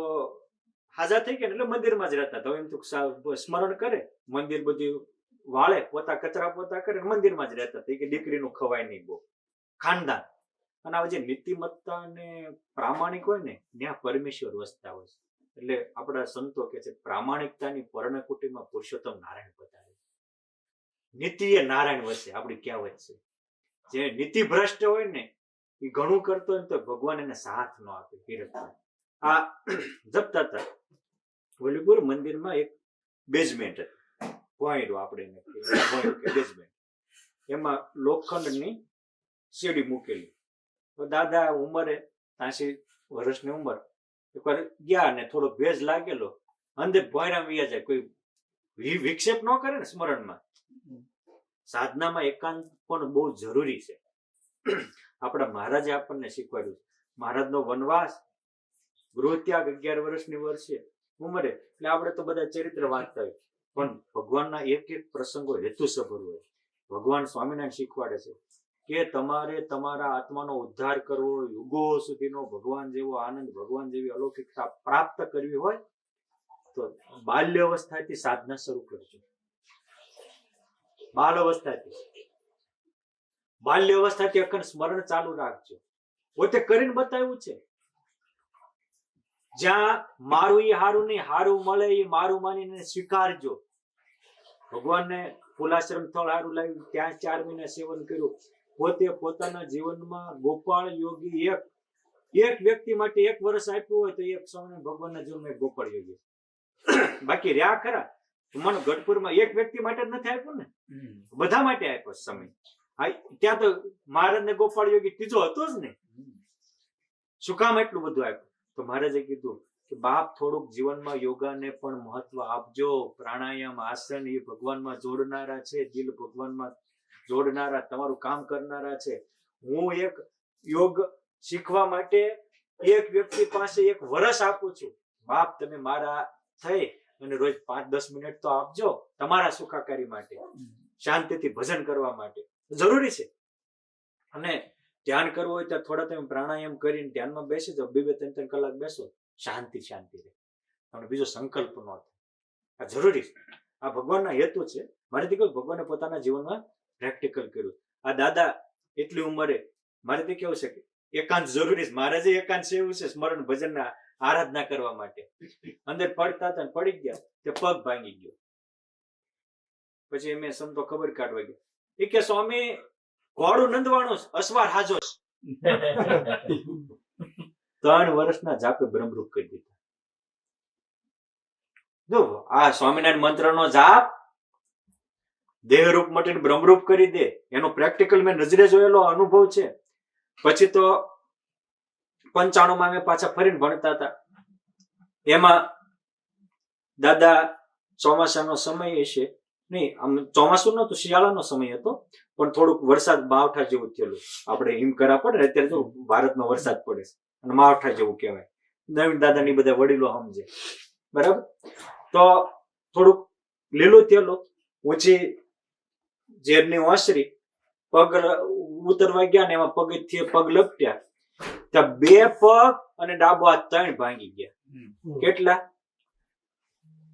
Speaker 1: હાજા થઈ ગયા એટલે મંદિરમાં જ રહેતા હતા. એમ તો સ્મરણ કરે, મંદિર બધું વાળે, પોતા કચરા પોતા કરે, મંદિરમાં જ રહેતા હતા કે દીકરીનું ખવાય નહીં બહુ ખાનદાન. અને આ જે નીતિમત્તા અને પ્રામાણિક હોય ને ત્યાં પરમેશ્વર વસતા હોય. એટલે આપણા સંતો કે છે પ્રામાણિકતાની પર્ણકુટીમાં પુરુષોત્તમ નારાયણ પધારે. નીતિ એ નારાયણ વસે, આપણી કહેવત છે. જે નીતિ ભ્રષ્ટ હોય ને એ ઘણું કરતો હોય તો ભગવાન એને સાથ ન આપે. હિરકભાઈ આ જપતા હતા. વલીપુર મંદિરમાં એક બેઝમેન્ટ હતી, ભોંયરો આપણે બેઝમેન્ટ. એમાં લોખંડની સીડી મૂકેલી. તો દાદા ઉંમરે 80 વર્ષની ઉંમર એકવાર ગયા ને થોડો ભેજ લાગેલો, અંદર ભોંયરા વયા જાય. કોઈ વિક્ષેપ ન કરે ને સ્મરણમાં. સાધનામાં એકાંત પણ બહુ જરૂરી છે. આપણા મહારાજે આપણને શીખવાડ્યું. મહારાજનો વનવાસ, ગૃહત્યાગ 11 વર્ષની વર્ષે ઉંમરે. એટલે આપણે તો બધા ચરિત્ર વાંચતા હોય પણ ભગવાનના એક એક પ્રસંગો હેતુસભર હોય. ભગવાન સ્વામિનારાયણ શીખવાડે છે કે તમારે તમારા આત્માનો ઉદ્ધાર કરવો, યુગો સુધીનો ભગવાન જેવો આનંદ, ભગવાન જેવી અલૌકિકતા પ્રાપ્ત કરવી હોય તો બાલ્ય અવસ્થાથી સાધના શરૂ કરજો. બાલ અવસ્થાથી અખંડ સ્મરણ ચાલુ રાખજો. પોતે કરીને બતાવ્યું છે. જ્યાં મારું એ હારું નહીં, હારું મળે એ મારું માનીને સ્વીકારજો. ભગવાનને ફૂલાશ્રમ સ્થળ હારું લાવ્યું, ત્યાં 4 મહિના સેવન કર્યું. પોતે પોતાના જીવનમાં ગોપાળ યોગી એક વ્યક્તિ માટે 1 વર્ષ આપ્યું હોય તો એક સમય ભગવાનના જીવનમાં ગોપાળ યોગી. બાકી રહ્યા ખરા મને ગઢપુરમાં એક વ્યક્તિ માટે જ નથી આપ્યું ને, બધા માટે આપ્યો સમય. ત્યાં તો મહારાજને ગોપાળ યોગી ત્રીજો હતો જ ને. શું કામ એટલું બધું આપ્યું? તો મહારાજે કીધું કે બાપ થોડુંક જીવનમાં યોગાને પણ મહત્વ આપજો. પ્રાણાયામ, આસન એ ભગવાનમાં જોડનારા છે, દિલ ભગવાનમાં જોડનારા, તમારું કામ કરનારા છે. હું એક યોગ શીખવા માટે એક વ્યક્તિ પાસે 1 વર્ષ આપું છું. બાપ તમે મારા થઈ અને રોજ 5-10 મિનિટ તો આપજો તમારા સુખાકારી માટે, શાંતિથી ભજન કરવા માટે. જરૂરી છે. અને ધ્યાન કરવું હોય તો થોડા તમે પ્રાણાયામ કરીને ધ્યાનમાં બેસી જાઓ. 2-3 કલાક બેસો, શાંતિ રહે. તમને બીજો સંકલ્પ ન થાય. આ જરૂરી છે. આ ભગવાનના હેતુ છે. મારેથી કહ્યું ભગવાને પોતાના જીવનમાં પ્રેક્ટિકલ કર્યું. આ દાદા એટલી ઉંમરે મારેથી કેવું છે કે એકાંત જરૂરી છે. મહારાજે એકાંત છે એવું છે સ્મરણ ભજનના આરાધના કરવા માટે. અંદર પડતા હતા પડી ગયા, તે પગ ભાંગી ગયો. પછી મેં સંતો ખબર કાઢવા ગયા. એ કે સ્વામી ઘોડું નંદવાણું અસવાર હાજો. 3 વર્ષના જાપે બ્રહ્મરૂપ કરી દીધા. જો આ સ્વામિનારાયણ મંત્રનો જાપ દેહરૂપ મટીને બ્રહ્મરૂપ કરી દે. એનો પ્રેક્ટિકલ મેં નજરે જોયેલો અનુભવ છે. પછી તો 95 અમે પાછા ફરીને ભણતા હતા. એમાં દાદા ચોમાસાનો સમય હશે નહીં, આમ ચોમાસું નતું, શિયાળાનો સમય હતો, પણ થોડુંક વરસાદ માવઠા જેવું થયેલું. આપણે હિમકરા પડે ને અત્યારે તો ભારતમાં વરસાદ પડે છે અને માવઠા જેવું કહેવાય. નવીન દાદાની બધા વડીલો સમજે, બરાબર. તો થોડુંક લીલું થયેલું, ઊંચી ઝેરની ઓસરી, પગ ઉતરવા ગયા ને એમાં પગથિયે પગ લપટ્યા, ત્યાં 2 પગ અને ડાબો હાથ 3 ભાંગી ગયા. કેટલા?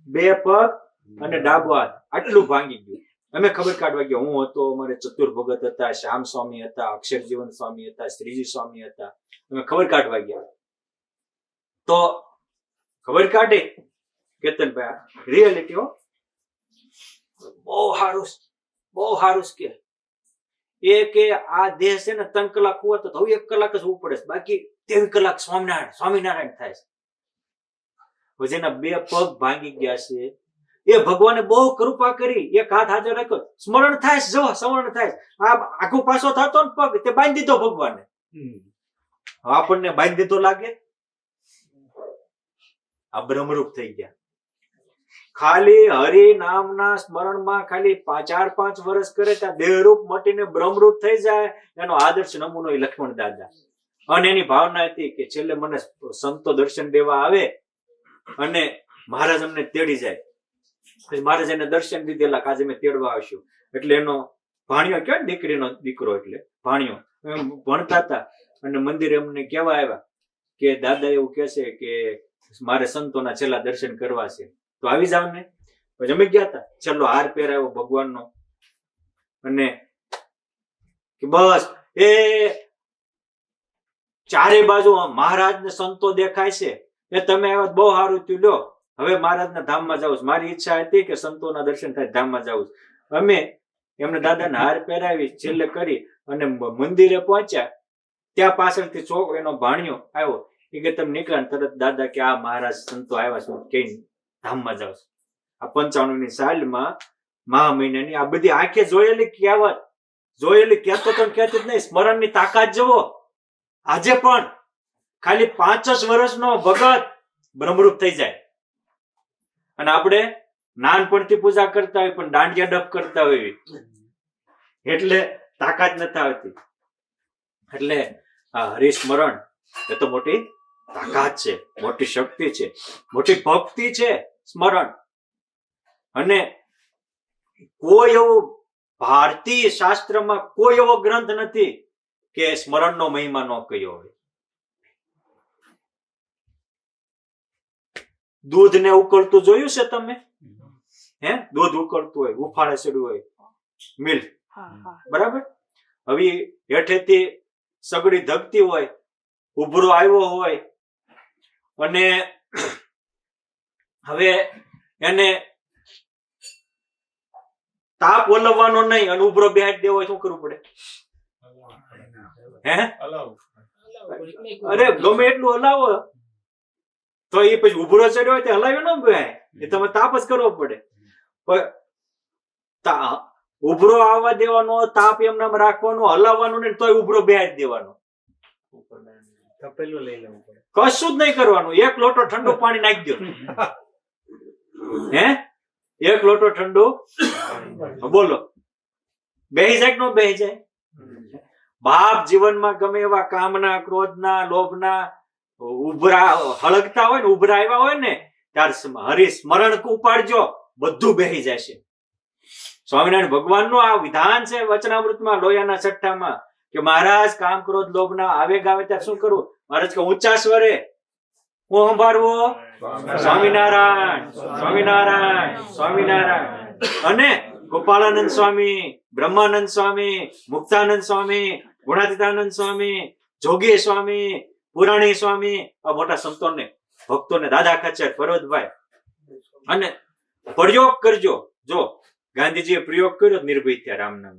Speaker 1: 2 પગ અને ડાબો હાથ આટલું ભાંગી ગયું. અમે ખબર કાઢવા ગયા. હું હતો, અમારે ચતુર ભગત હતા, શ્યામ સ્વામી હતા, અક્ષર જીવન સ્વામી હતા, શ્રીજી સ્વામી હતા. અમે ખબર કાઢવા ગયા. તો ખબર કાઢી કેતનભાઈ, રિયાલિટી હો, બહુ સારું કે કે આ દેહ છે ને 3 કલાક હોવા તો હવે 1 કલાક જ હોવું પડે, બાકી 23 કલાક સ્વામિનારાયણ થાય છે. જેના 2 પગ ભાંગી ગયા છે એ ભગવાને બહુ કૃપા કરી, 1 હાથ હાજર રાખ્યો, સ્મરણ થાય છે. જો સ્મરણ થાય, આ આખો પાછો થતો ને પગ તે બાંધી દીધો ભગવાને. આપણને બાંધી દીધો લાગે? આ બ્રહ્મરૂપ થઈ ગયા. ખાલી હરિ નામના સ્મરણમાં ખાલી 4-5 વર્ષ કરે ત્યાં દેહરૂપ મટીને બ્રહ્મરૂપ થઈ જાય. એનો આદર્શ નમૂનો એ લક્ષ્મણ દાદા. અને એની ભાવના હતી કે છેલ્લે મને સંતો દર્શન દેવા આવે અને મહારાજ અમને તેડી જાય. મહારાજ એને દર્શન દીધેલા કે આજે મેં તેડવા આવશું. એટલે એનો ભાણિયો કહેવાય ને, દીકરીનો દીકરો, એટલે ભાણિયો ભણતા હતા અને મંદિરે અમને કહેવા આવ્યા કે દાદા એવું કહે છે કે મારે સંતોના છેલ્લા દર્શન કરવા છે, તો આવી જાવ ને. પછી અમે ગયા હતા, છેલ્લો હાર પહેરાવ્યો ભગવાનનો, અને બસ એ ચારે બાજુ મહારાજ ને સંતો દેખાય છે. એ તમે આવ્યા બહુ સારું થયું, લ્યો હવે મહારાજના ધામમાં જાઉં. મારી ઈચ્છા હતી કે સંતોના દર્શન થાય, ધામમાં જાઉં. અમે એમને દાદાને હાર પહેરાવી છેલ્લે કરી અને મંદિરે પહોંચ્યા. ત્યાં પાછળથી એનો ભાણિયો આવ્યો. એ કે તમે નીકળ્યા, તરત દાદા કે આ મહારાજ સંતો આવ્યા છે કઈ ધામમાં જાવ. આ 95ની સાલમાં મહા મહિનાની આ બધી આંખે જોયેલી કહેવત, જોયેલી કહેતો તો કહેતી જ નહીં. સ્મરણની તાકાત જુઓ. આજે પણ ખાલી 5 જ વર્ષનો ભગત બ્રહ્મરૂપ થઈ જાય. અને આપણે નાનપણથી પૂજા કરતા હોય પણ દાંડિયા ડપ કરતા હોય, એટલે તાકાત નથી આવતી. એટલે આ હરિસ્મરણ એ તો મોટી તાકાત છે, મોટી શક્તિ છે, મોટી ભક્તિ છે સ્મરણ. અને કોઈ એવો ભારતીય શાસ્ત્રમાં કોઈ એવો ગ્રંથ નથી કે સ્મરણનો મહિમા ન કહ્યો હોય. દૂધ ને ઉકળતું જોયું છે તમે? દૂધ ઉકળતું હોય, ઉફાળે ચડ્યું હોય, મિલ્ક, બરાબર. હવે હેઠેથી સગડી ધગતી હોય, ઉભરો આવ્યો હોય, અને હવે એને તાપ ઓલવવાનો નહીં અને ઉભરો બેહાડી દેવો હોય, શું કરવું પડે? અરે ગમે એટલું હલાવો તો એ પછી ઉભરો ચડ્યો હોય તે હલાવ્યો ન બેહાય, એ તમે તાપ જ કરવો પડે. ઉભરો આવવા દેવાનો, તાપ એમને રાખવાનો, હલાવવાનું નહીં, તોય ઉભરો બેહાડી દેવાનો. કશું જ નહીં કરવાનું. 1 લોટો ઠંડુ પાણી નાખી દો. 1 લોટો ઠંડુ, બોલો બેહી જાય કે ન બેહી જાય? બાપ જીવનમાં ગમે એવા કામના, ક્રોધના, લોભના ઉભરા હળગતા હોય ને, ઉભરા આવ્યા હોય ને, ત્યારે હરિસ્મરણ ઉપાડજો, બધું બેહી જશે. સ્વામિનારાયણ ભગવાનનું આ વિધાન છે વચનામૃતમાં, લોયાના છઠ્ઠામાં, કે મહારાજ કામ, ક્રોધ, લોભના આવેગ આવે ત્યારે શું કરવું? મહારાજ કે ઊંચા સ્વરે હું સંભાળવો, સ્વામિનારાયણ સ્વામિનારાયણ સ્વામિનારાયણ. અને ગોપાળાનંદ સ્વામી, બ્રહ્માનંદ સ્વામી, મુક્તાનંદ સ્વામી, ગુણાતીતાનંદ સ્વામી, જોગી સ્વામી, પુરાણી સ્વામી, આ મોટા સંતોને, ભક્તોને, દાદા ખચ્ચર, પર્વતભાઈ. અને પ્રયોગ કરજો. જો ગાંધીજીએ પ્રયોગ કર્યો નિર્ભય રામ નામ.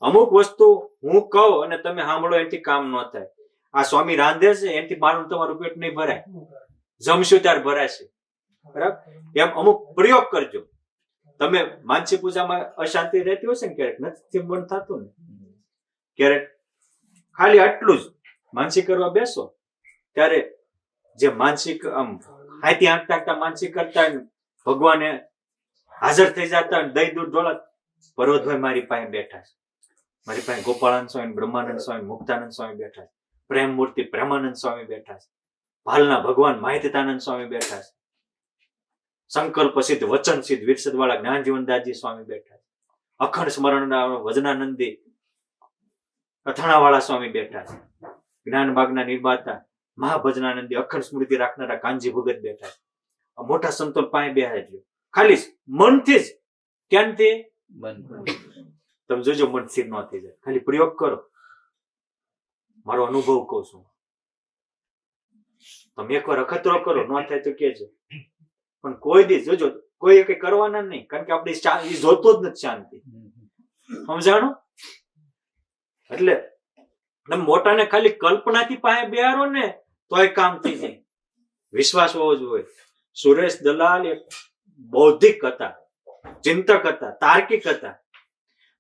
Speaker 1: અમુક વસ્તુ હું કહું અને તમે સાંભળો, એનાથી કામ ન થાય. આ સ્વામી રાંધે છે એનાથી મારું તમારું પેટ નહીં ભરાય, જમશું ત્યારે ભરાશે, બરાબર. એમ અમુક પ્રયોગ કરજો. તમે માનસી પૂજામાં અશાંતિ રહેતી હશે ને, ક્યારેક નથી મન થતું ને, ક્યારેક ખાલી આટલું જ માનસી કરવા બેસો ત્યારે જે માનસિક આમ હાથી આંકતા માનસિક કરતા ભગવાને હાજર થઈ જતા અને દહીં દૂધ ડોળા. પર્વતભાઈ મારી પાસે બેઠા છે, મારી પાસે ગોપાળાનંદ સ્વામી, બ્રહ્માનંદ સ્વામી, મુક્તાનંદ સ્વામી બેઠા છે, પ્રેમ મૂર્તિ પ્રેમાનંદ સ્વામી બેઠા છે, ભાલના ભગવાન માહિતાનંદ સ્વામી બેઠા છે, સંકલ્પ સિદ્ધ વચન સિદ્ધ વિરસદ વાળા જ્ઞાનજીવનદાસજી સ્વામી બેઠા છે, અખંડ સ્મરણ વજનાનંદી અથાણાવાળા સ્વામી બેઠા છે, જ્ઞાન બાગના નિર્માતા મહાભજનાનંદી અખંડ સ્મૃતિ રાખનારા કાનજી ભગત બેઠા છે. આ મોટા સંતો પાસે બેહાડ્યો ખાલી મનથી જ. ક્યાંથી? તમે જોજો મન સ્થિર ન થઈ જાય. ખાલી પ્રયોગ કરો. મારો અનુભવ કહું છું. તમે એકવાર અખતરો કરો, ન થાય તો કેજો. પણ કોઈ દી જોજો, કોઈ કઈ કરવાના નહીં, કારણ કે આપણે જોતો જ નથી શાંતિ. સમજાણો? એટલે તમે મોટાને ખાલી કલ્પનાથી પાસે બેહારો ને તોય કામ થઈ જાય. વિશ્વાસ હોવો જોઈએ. સુરેશ દલાલ એક બૌદ્ધિક હતા, ચિંતક હતા, તાર્કિક હતા.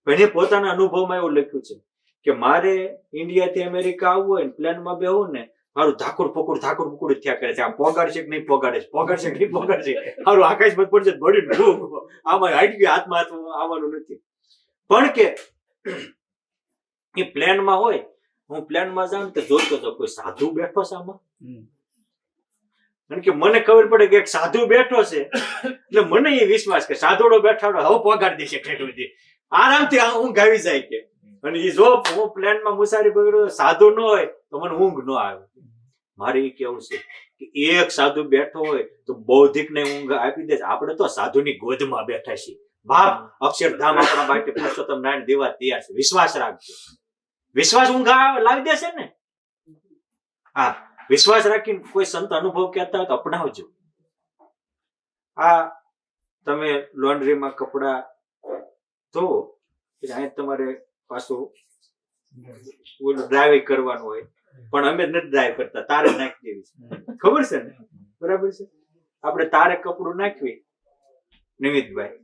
Speaker 1: એને પોતાના અનુભવમાં એવું લખ્યું છે કે મારે ઇન્ડિયાથી અમેરિકા આવવું હોય ને પ્લેનમાં બેહવું ને મારું ધાકુડ પકુડ થયા કરે છે. આ પોગાડશે કે નહીં પોગાડે છે, પોગાડશે કે નહીં પોગાડશે, મારું આકાશ મત પડશે બળી આમાં હાઈટ ગયું, હાથમાં આવવાનું નથી. પણ કે એ પ્લેનમાં હોય, હું પ્લેનમાં જાઉં તો જોતો હતો કોઈ સાધુ બેઠો છે આમાં. કારણ કે મને ખબર પડે કે એક સાધુ બેઠો છે એટલે મને એ વિશ્વાસ કે સાધુડો બેઠાડો હવે પોગાડી દેશે ઠેઠું આરામથી ઊંઘ આવી જાય કે. અને એ જો હું પ્લેનમાં મુસાફરી પકડું સાધુ ન હોય તો મને ઊંઘ ન આવે. મારે એ કેવું છે કે એક સાધુ બેઠો હોય તો બૌદ્ધિક ને ઊંઘ આપી દે. આપણે તો સાધુની ગોદમાં બેઠા છીએ. બાપ અક્ષરધામ આપણા માટે પુરુષોત્તમ નારાયણ દેવા તૈયાર છે. વિશ્વાસ રાખજો. વિશ્વાસ ઊંઘ લાવી દેશે ને. હા, વિશ્વાસ રાખીને કોઈ સંત અનુભવ કહેતા હોય તો અપનાવજો. આ તમે લોન્ડ્રીમાં કપડા ધોવો, અહીંયા તમારે પાછું ડ્રાઈવ કરવાનું હોય, પણ અમે નથી ડ્રાઈવ કરતા, તારે નાખી દેવી છે. ખબર છે ને? બરાબર છે. આપણે તારે કપડું નાખવી, નિમિતભાઈ,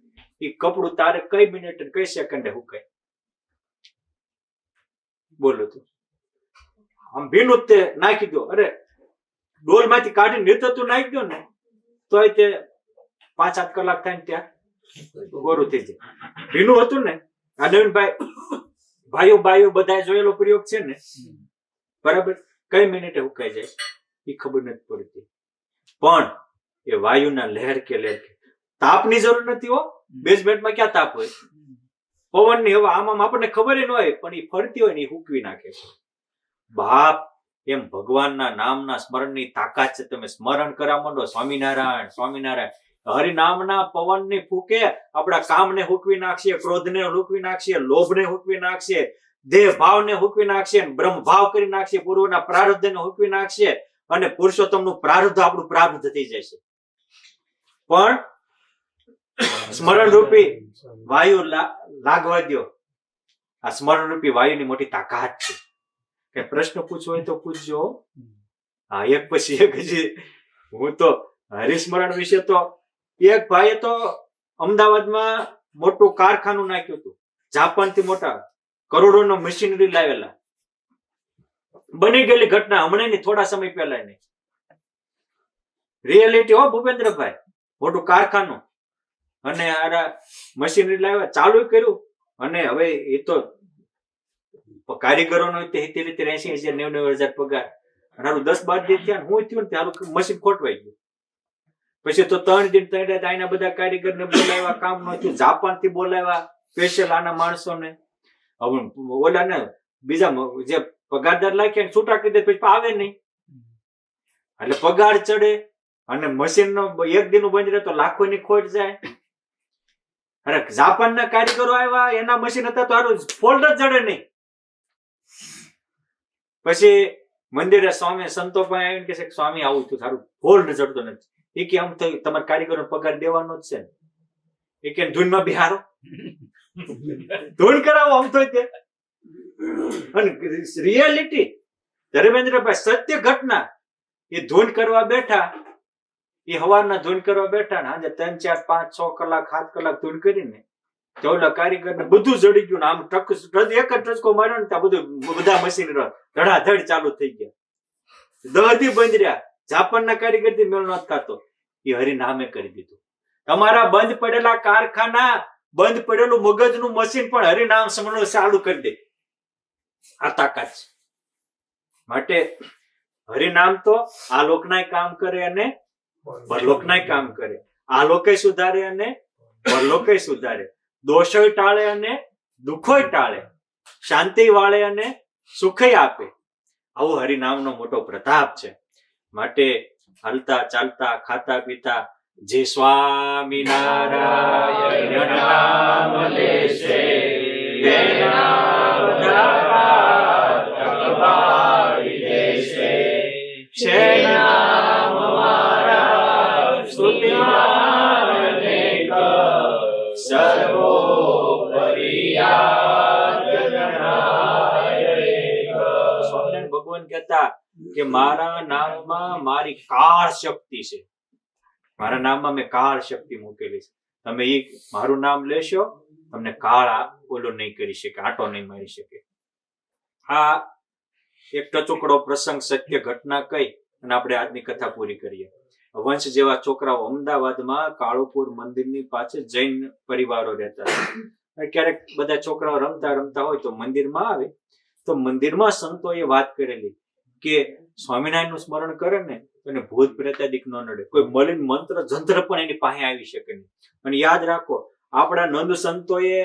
Speaker 1: એ કપડું તારે કઈ મિનિટ કઈ સેકન્ડે હુકાય? બોલો તો. આમ ભીનું તે નાખી દો, અરે ડોલ માંથી કાઢી નીતરતું નાખી દો ને તોય તે 5-7 કલાક થાય ને ત્યાં ગોરું થઈ જાય. ભીનું હતું ને. આ નવીનભાઈ ભાઈઓ બધા જોયેલો પ્રયોગ છે ને, બરાબર? કઈ મિનિટે ઉકાઈ જાય એ ખબર નથી પડતી. પણ એ વાયુના લહેર કે તાપની જરૂર નથી હો. બેઝમેન્ટમાં ક્યાં તાપ હોય? પવનની હવા આમાં આપણને ખબર ન હોય, પણ એ ફરતી હોય ને એ હૂકવી નાખે છે. બાપ, એમ ભગવાનના નામના સ્મરણની તાકાત છે. તમે સ્મરણ કરવા માંડો, સ્વામિનારાયણ સ્વામિનારાયણ, હરિનામના પવનની ફૂકે આપણા કામને હૂકવી નાખશે, ક્રોધને હૂકવી નાખશે, લોભને હૂકવી નાખશે, દેહ ભાવને હૂકવી નાખશે, બ્રહ્મ ભાવ કરી નાખશે, પૂર્વના પ્રારબ્ધને હૂકવી નાખશે, અને પુરુષોત્તમનું પ્રારબ્ધ આપણું પ્રારબ્ધ થઈ જશે. પણ સ્મરણ રૂપી વાયુ લાગવા દો. આ સ્મરણ રૂપી વાયુની મોટી તાકાત છે. કે પ્રશ્ન પૂછવો હોય તો પૂછજો. હા, એક પછી એક. હજી હું તો હરિસ્મરણ વિશે તો એક ભાઈએ તો અમદાવાદમાં મોટું કારખાનું નાખ્યું હતું. જાપાનથી મોટા કરોડોનો મશીનરી લાવેલા. બની ગયેલી ઘટના હમણાં થોડા સમય પહેલા ની રિયાલિટી હો ભૂપેન્દ્રભાઈ. મોટું કારખાનું અને આ મશીનરી લાવ્યા, ચાલુ કર્યું. અને હવે એ તો કારીગરો નો 80,000 90,000 પગાર. અને 10-12 દિવસ થયા. હું થયું ને તારું મશીન ખોટવાઈ ગયું. પછી તો 3 દિન આના બધા કારીગર ને બોલાવ્યા, કામ ન થયું. જાપાન થી બોલાવ્યા સ્પેશિયલ આના માણસોને. હવે ઓલા ને બીજા જે પગારદાર લાખ્યા છૂટા કરી દે, પછી આવે નહીં. એટલે પગાર ચડે અને મશીન નો એક દિન બંધ રહે તો લાખોની ખોટ જાય. અરે જાપાનના કારીગરો આવ્યા, એના મશીન હતા તો સારું ફોલ્ડ જ જડે નહીં. પછી મંદિરે સ્વામી સંતો પાસે આવીને કે છે સ્વામી આવું થયું, સારું ફોલ્ડ જડતો નથી. એ કે આમ તો તમારા કારીગરો પગાર દેવાનો જ છે ને. એ કે ધૂનમાં બિહારો, ધૂન કરાવો આમ તો. અને રિયાલિટી ધર્મેન્દ્રભાઈ સત્ય ઘટના. એ ધૂન કરવા બેઠા, એ હવારના ધૂન કરવા બેઠા ને આજે 3, 4, 5, 6 કલાક 7 કલાક ધૂન કરીને તો ઓલા કારીગર ને બધું જડી ગયું ને આમ એક જ ટચકો માર્યો ને ત્યાં બધું બધા મશીન ધડાધડ ચાલુ થઈ ગયા. 10 દી બંધ રહ્યા. જાપાનના કારીગર થી મેળ નથી ખાતો. એ હરિનામે કરી દીધું. તમારા બંધ પડેલા કારખાના, બંધ પડેલું મગજનું મશીન પણ હરિનામ સ્મરણ ચાલુ કરી દે. આ તાકાત છે. માટે હરિનામ તો આ લોકનાય કામ કરે અને પરલોકનાય કામ કરે. આ લોકે સુધારે અને પરલોકે સુધારે. દોષોય ટાળે અને દુઃખોય ટાળે. શાંતિ વાળે અને સુખય આપે. આવો હરિનામનો મોટો પ્રતાપ છે. માટે હાલતા ચાલતા ખાતા પીતા જે સ્વામિનારાયણ નામ લેશે તેના બધા તકવાડી દેશે. છે નામ મારા સ્તુતિમાં અનેક, સર્વોપરી જગનાય એક. સ્વામિનારાયણ ભગવાન કહેતા કે મારા નામમાં મારી કાળ શક્તિ છે. મારા નામમાં મેં કાળ શક્તિ મૂકેલી છે. તમે એ મારું નામ લેશો, તમને કાળ ઓલો નહીં કરી શકે, આંટો નહીં મારી શકે. આ એક ટચુકડો પ્રસંગ, સત્ય ઘટના કહી અને આપણે આજની કથા પૂરી કરીએ. વંશ જેવા છોકરાઓ અમદાવાદમાં કાળુપુર મંદિરની પાસે જૈન પરિવારો રહેતા હતા. ક્યારેક બધા છોકરાઓ રમતા રમતા હોય તો મંદિરમાં આવે તો મંદિરમાં સંતોએ વાત કરેલી કે સ્વામિનારાયણનું સ્મરણ કરે ને એને ભૂત પ્રેતાદિક ન નડે. કોઈ મલિન મંત્ર જંત્ર પણ એની પાસે આવી શકે નહીં. અને યાદ રાખો, આપણા નંદ સંતોએ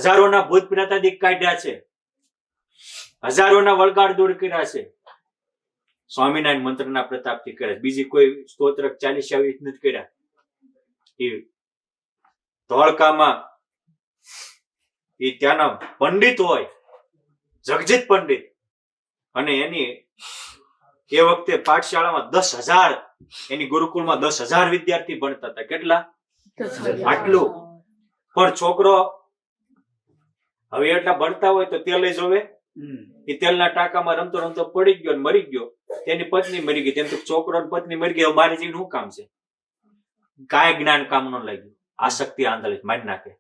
Speaker 1: હજારોના ભૂત પ્રેતાદિક કાઢ્યા છે, હજારોના વળગાડ દૂર કર્યા છે. સ્વામિનારાયણ મંત્રના પ્રતાપથી કરે. બીજી કોઈ સ્તોત્ર 40 નથી કર્યા. એ ધોળકામાં એ ત્યાંના પંડિત હોય, જગજીત પંડિત, અને એની એ વખતે પાઠશાળામાં 10,000, એની ગુરુકુળમાં 10,000 વિદ્યાર્થી ભણતા હતા. કેટલા? આટલું. પણ છોકરો હવે એટલા ભણતા હોય તો તેલ જોવે. એ તેલના ટાંકામાં રમતો રમતો પડી ગયો, મરી ગયો. તેની પત્ની મરી ગઈ. તેમ તો છોકરો પત્ની મરી ગઈ, મારી જીવન શું કામ છે? કાંઈ જ્ઞાન કામ ન લાગ્યું. આસક્તિ આંધળી મારી નાખે.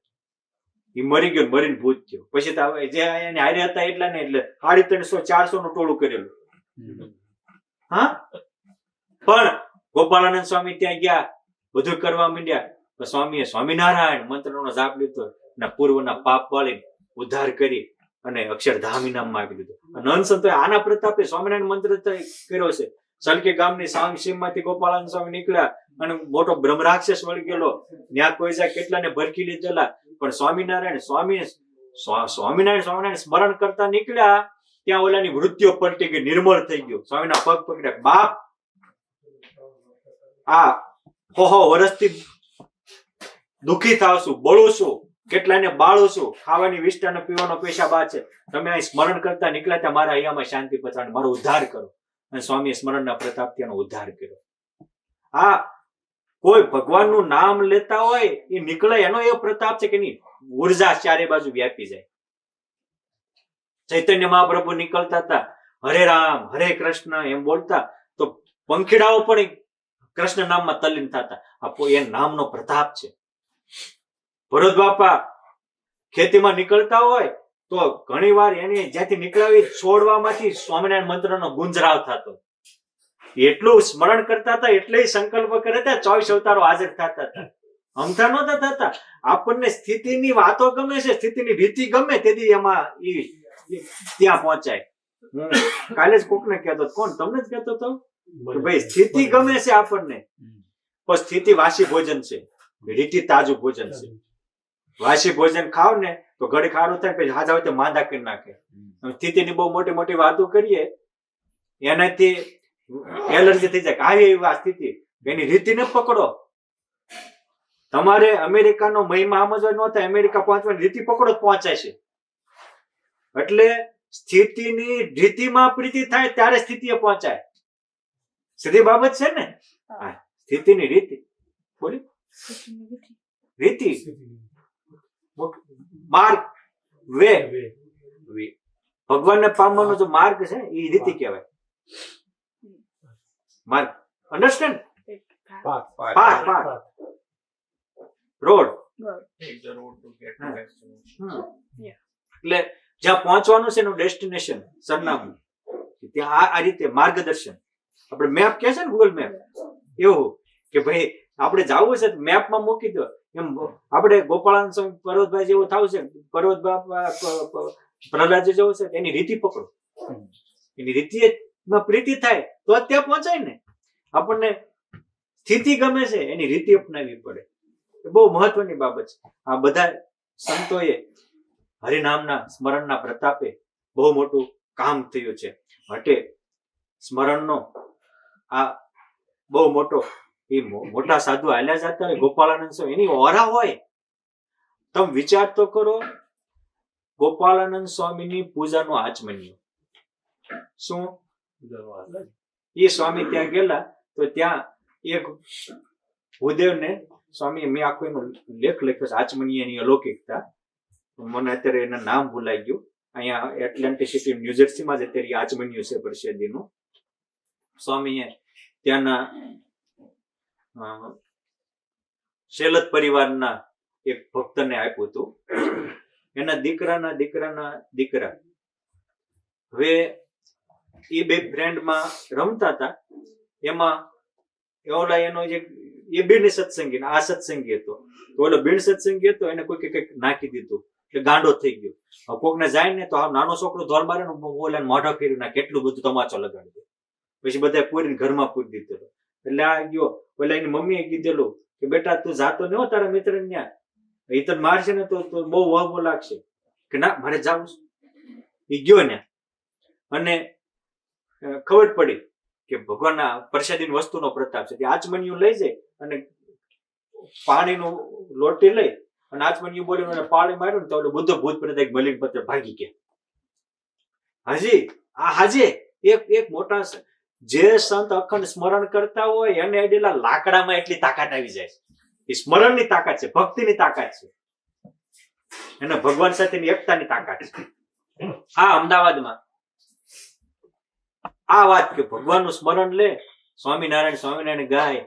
Speaker 1: એ મરી ગયો, મરીને ભૂત થયો. પછી તો જે એને હારે હતા એટલા ને એટલે 350-400 નું ટોળું કરેલું. હા, પણ ગોપાળાનંદ સ્વામી ત્યાં ગયા, બધું કરવા માંડ્યા. સ્વામીએ સ્વામિનારાયણ મંત્રનો જાપ લીધો અને પૂર્વના પાપ વાળી ઉદ્ધાર કરી અને અક્ષરધામ ઇનામમાં આપી દીધું. નંદ સંતોએ આના પ્રતાપે સ્વામિનારાયણ મંત્ર કર્યો છે. સલકી ગામની સીમમાંથી ગોપાળાનંદ સ્વામી નીકળ્યા અને મોટો બ્રહ્મરાક્ષસ વળી ગયેલો. ત્યાં કોઈ જાય કેટલાને ભરકી લીધેલા. પણ સ્વામિનારાયણ સ્મરણ કરતા નીકળ્યા ત્યાં ઓલાની વૃત્તિઓ પલટી ગઈ, નિર્મળ થઈ ગયો. સ્વામીના પગ પકડ્યા. બાપ, આ હો વર્ષથી દુઃખી થાવ છું, બળું છું, કેટલાને બાળું છું, ખાવાની વિષ્ટાનો પીવાનો પેશાબ આ છે. તમે અહીં સ્મરણ કરતા નીકળ્યા ત્યાં મારા અહીંયામાં શાંતિ પચાડ, મારો ઉદ્ધાર કરો. અને સ્વામીએ સ્મરણના પ્રતાપથી એનો ઉદ્ધાર કર્યો. આ કોઈ ભગવાનનું નામ લેતા હોય એ નીકળે, એનો એ પ્રતાપ છે કે નહીં, ઉર્જા ચારે બાજુ વ્યાપી જાય. ચૈતન્ય મહાપ્રભુ નીકળતા હતા, હરે રામ હરે કૃષ્ણ એમ બોલતા તો પંખીડાઓ પણ કૃષ્ણ નામમાં તલ્લીન થતા. આ એ નામનો પ્રતાપ છે. ભરત બાપા ખેતીમાં નીકળતા હોય તો ઘણી વાર એને જ્યાંથી નીકળાવી છોડવામાંથી સ્વામિનારાયણ મંત્રનો ગુંજરાવ થતો. એટલું સ્મરણ કરતા હતા, એટલે સંકલ્પ કરે હતા, 24 અવતારો હાજર થતા હતા. અમથા નહોતા થતા. આપણને સ્થિતિની વાતો ગમે છે, સ્થિતિની રીતિ ગમે, તેથી એમાં ત્યાં પહોંચાય. હું કાલે જ કોકને કહેતો, કોણ તમને જ કહેતો હતો કે ભાઈ સ્થિતિ ગમે છે આપણને, પણ સ્થિતિ વાસી ભોજન છે, રીતિ તાજું ભોજન છે. વાસી ભોજન ખાવ ને તો ઘડી ખારું થાય, પછી હાજા હોય તો માંદા કરી નાખે. સ્થિતિની બહુ મોટી મોટી વાતો કરીએ એનાથી એલર્જી થઈ જાય. આવી એવી આ સ્થિતિ, એની રીતિને પકડો. તમારે અમેરિકાનો મહિમા સમજવા ન થાય, અમેરિકા પહોંચવાની રીતિ પકડો જ પહોંચાય છે. એટલે સ્થિતિની રીતિમાં પ્રીતિ થાય ત્યારે સ્થિતિએ પહોંચાય. સીધી બાબત છે ને. સ્થિતિની રીતિ બોલી, રીતિ, માર્ગ, વે. ભગવાનને પામવાનો જો માર્ગ છે એ રીતિ કહેવાય. માર્ગ, અન્ડરસ્ટેન્ડ? Path, road. એટલે જ્યાં પહોંચવાનું છે એનું ડેસ્ટિનેશન, સરનામું, ત્યાં આ રીતે માર્ગદર્શન. આપણે મેપ કહે છે ને, ગૂગલ મેપ, એવું કે ભાઈ આપણે જવું છે મેપમાં મૂકી દો. એમ આપણે ગોપાળાનંદ સ્વામી પર્વતભાઈ જેવું થવું છે, પર્વત બાપા પ્રહલાદ જેવું છે, એની રીતિ પકડો. એની રીતિમાં પ્રીતિ થાય તો જ ત્યાં પહોંચાય ને. આપણને સ્થિતિ ગમે છે, એની રીતિ અપનાવવી પડે. એ બહુ મહત્વની બાબત છે. આ બધા સંતોએ હરિનામના સ્મરણના પ્રતાપે બહુ મોટું કામ થયું છે. માટે સ્મરણનો આ બહુ મોટો, એ મોટા સાધુ હાલ્યા જતા હોય ગોપાળાનંદ સ્વામી, એની ઓરા હોય. તમે વિચાર તો કરો, ગોપાળાનંદ સ્વામીની પૂજાનો આચમન્યું શું? એ સ્વામી ત્યાં ગયેલા તો ત્યાં એક ભૂદેવને સ્વામી, મેં આખો એનો લેખ લખ્યો છે, આચમનીયની અલૌકિકતા. મને અત્યારે એના નામ ભૂલાઈ ગયું. અહીંયા એટલાન્ટિક સિટી ન્યુજર્સીમાં જ અત્યારે આચમન્યું છે પરસેદીનું. સ્વામીએ ત્યાંના શેલત પરિવારના એક ભક્તને આપ્યું હતું. એના દીકરાના દીકરા. હવે એ બે ફ્રેન્ડમાં રમતા હતા. એમાં ઓલા એનો જે એ બિન સત્સંગી, આ સત્સંગી હતો. તો ઓલો બિન સત્સંગી હતો, એને કોઈ કંઈક નાખી દીધું એટલે ગાંડો થઈ ગયો. કોકને જાય ને તો આ નાનો છોકરો ધોર મારે ને ઓલાને મોઢા ફેરવી નાખે, કેટલું બધું તમાચો લગાડી દે. પછી બધા પૂરીને ઘરમાં પૂરી દીધેલો. એટલે આ ગયો, પેલા એની મમ્મીએ કીધેલું કે બેટા તું જાતો ન હો તારા મિત્ર ત્યાં, એ તને મારશે ને તો બહુ વાહવો લાગશે. કે ના, મારે જાવું છે. એ ગયો ને, અને ખબર પડી કે ભગવાનના પ્રસાદી વસ્તુનો પ્રતાપ છે. આચમનિયું લઈ જાય અને પાણીનું લોટી લઈ અને આચમનિયું બોલી પાણી માર્યું ને તો બુદ્ધ ભૂત પ્રદાય મલિન પત્ર ભાગી ગયા. હાજે એક મોટા જે સંત અખંડ સ્મરણ કરતા હોય એને અડેલા લાકડામાં એટલી તાકાત આવી જાય. એ સ્મરણની તાકાત છે, ભક્તિની તાકાત છે, એને ભગવાન સાથેની એકતાની તાકાત છે. આ અમદાવાદમાં આ વાત કે ભગવાનનું સ્મરણ લે, સ્વામિનારાયણ ગાય,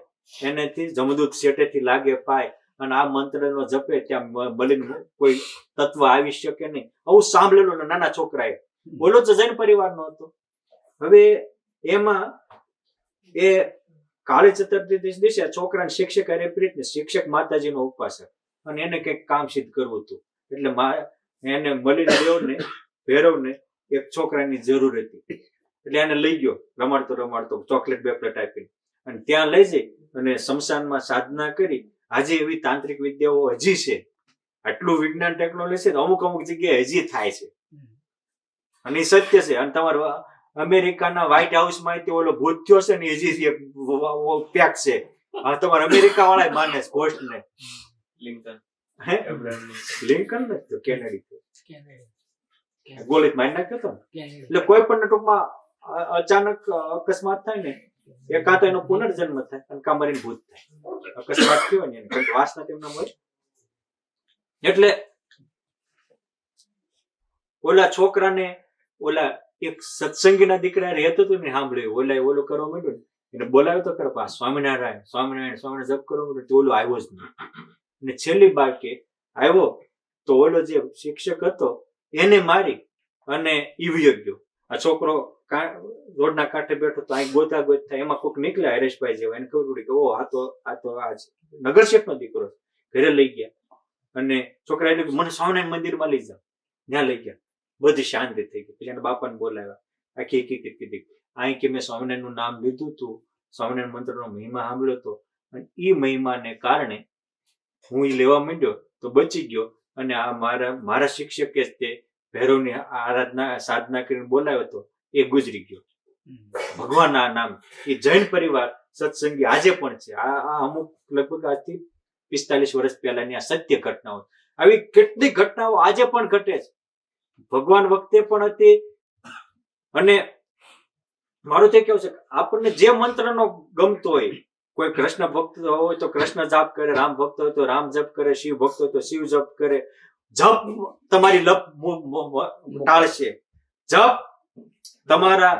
Speaker 1: એનેથી જમદૂત શેઠેથી લાગે પાય, અને આ મંત્રનો જપે ત્યાં બલિન કોઈ તત્વ આવી શકે નહીં. આવું સાંભળેલું નાના છોકરાએ. બોલો તો જૈન પરિવારનો હતો. હવે એમાં એ કાળી ચતુર્થી દિવસે છોકરાને શિક્ષક અરે પ્રીત ને શિક્ષક માતાજીનો ઉપાસક, અને એને કંઈક કામ સિદ્ધ કરવું હતું. એટલે એને મલિન દેવને ભૈરવને એક છોકરાની જરૂર હતી. એટલે એને લઈ ગયો રમાડતો ચોકલેટ બેકલેટ આપીને, અને ત્યાં લઈ જઈ અને શમશાનમાં સાધના કરી. આજે એવી તાંત્રિક વિદ્યાઓ હજી છે, આટલું વિજ્ઞાન ટેકનોલોજી છે, અમુક જગ્યાએ હજી થાય છે, અને એ સત્ય છે. અને તમારા અમેરિકાના વ્હાઈટ હાઉસમાં ઓલો ભૂત થયો છે ને, હજી પેક છે. તમારા અમેરિકા વાળા માને છે ઘોસ્ટ ને. લિંકન નથી, કેનેડી ગોળીત મારી નાખ્યો હતો ને. એટલે કોઈ પણ ટૂંકમાં અચાનક અકસ્માત થાય ને, એ કાં તો એનો પુનર્જન્મ થાય અને કાં મરીને ભૂત થાય. અકસ્માત થયો ને વાસના તેમના મળે. એટલે ઓલા છોકરાને ઓલા એક સત્સંગીના દીકરા રહેતો હતો ને, સાંભળ્યું ઓલા ઓલો કરવા માંડ્યો ને, એને બોલાવ્યો તો ખરા, સ્વામિનારાયણ જપ કરવા માંડ્યો તો ઓલો આવ્યો જ નહીં. અને છેલ્લી બાકી આવ્યો તો ઓલો જે શિક્ષક હતો એને મારી અને ઈવ્યો ગયો. આ છોકરો રોડના કાંઠે બેઠો તો અહીં ગોતા થાય, એમાં કોઈક નીકળ્યા હરેશભાઈ જેવા, એને ખબર પડી કે ઓ આ તો આ નગરશેઠનો દીકરો. ઘરે લઈ ગયા અને છોકરા એટલે મને સ્વામિનારાયણ મંદિરમાં લઈ જાઓ. ત્યાં લઈ ગયા, બધી શાંતિ થઈ ગઈ. પછી એના બાપાને બોલાવ્યા, આખી કીધી અહીં કે મેં સ્વામિનારાયણનું નામ લીધું હતું, સ્વામિનારાયણ મંત્રનો મહિમા સાંભળ્યો હતો, અને એ મહિમાને કારણે હું એ લેવા માંડ્યો તો બચી ગયો. અને આ મારા શિક્ષકે તે ભૈરવની આરાધના સાધના કરીને બોલાવ્યો હતો, એ ગુજરી ગયો. ભગવાન આ નામ એ જૈન પરિવાર સત્સંગી આજે પણ છે. આ અમુક લગભગ આજથી 45 વર્ષ પહેલાની આ સત્ય ઘટનાઓ. આવી કેટલી ઘટનાઓ આજે પણ ઘટે છે. ભગવાન વખતે પણ હતી. અને મારું તો કેવું છે, આપણને જે મંત્રનો ગમતો હોય, કોઈ કૃષ્ણ ભક્ત હોય તો કૃષ્ણ જાપ કરે, રામ ભક્ત હોય તો રામ જપ કરે, શિવ ભક્ત હોય તો શિવ જપ કરે. જપ તમારી લપ ટાળશે, જપ તમારા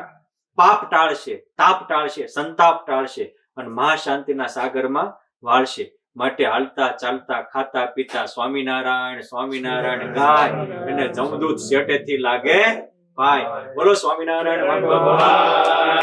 Speaker 1: પાપ ટાળશે, તાપ ટાળશે, સંતાપ ટાળશે, અને મહાશાંતિના સાગરમાં વાળશે. માટે હાલતા ચાલતા ખાતા પીતા સ્વામિનારાયણ ગાય, અને જમદૂત શેઠેથી લાગે ભાઈ. બોલો સ્વામિનારાયણ ભગવાન.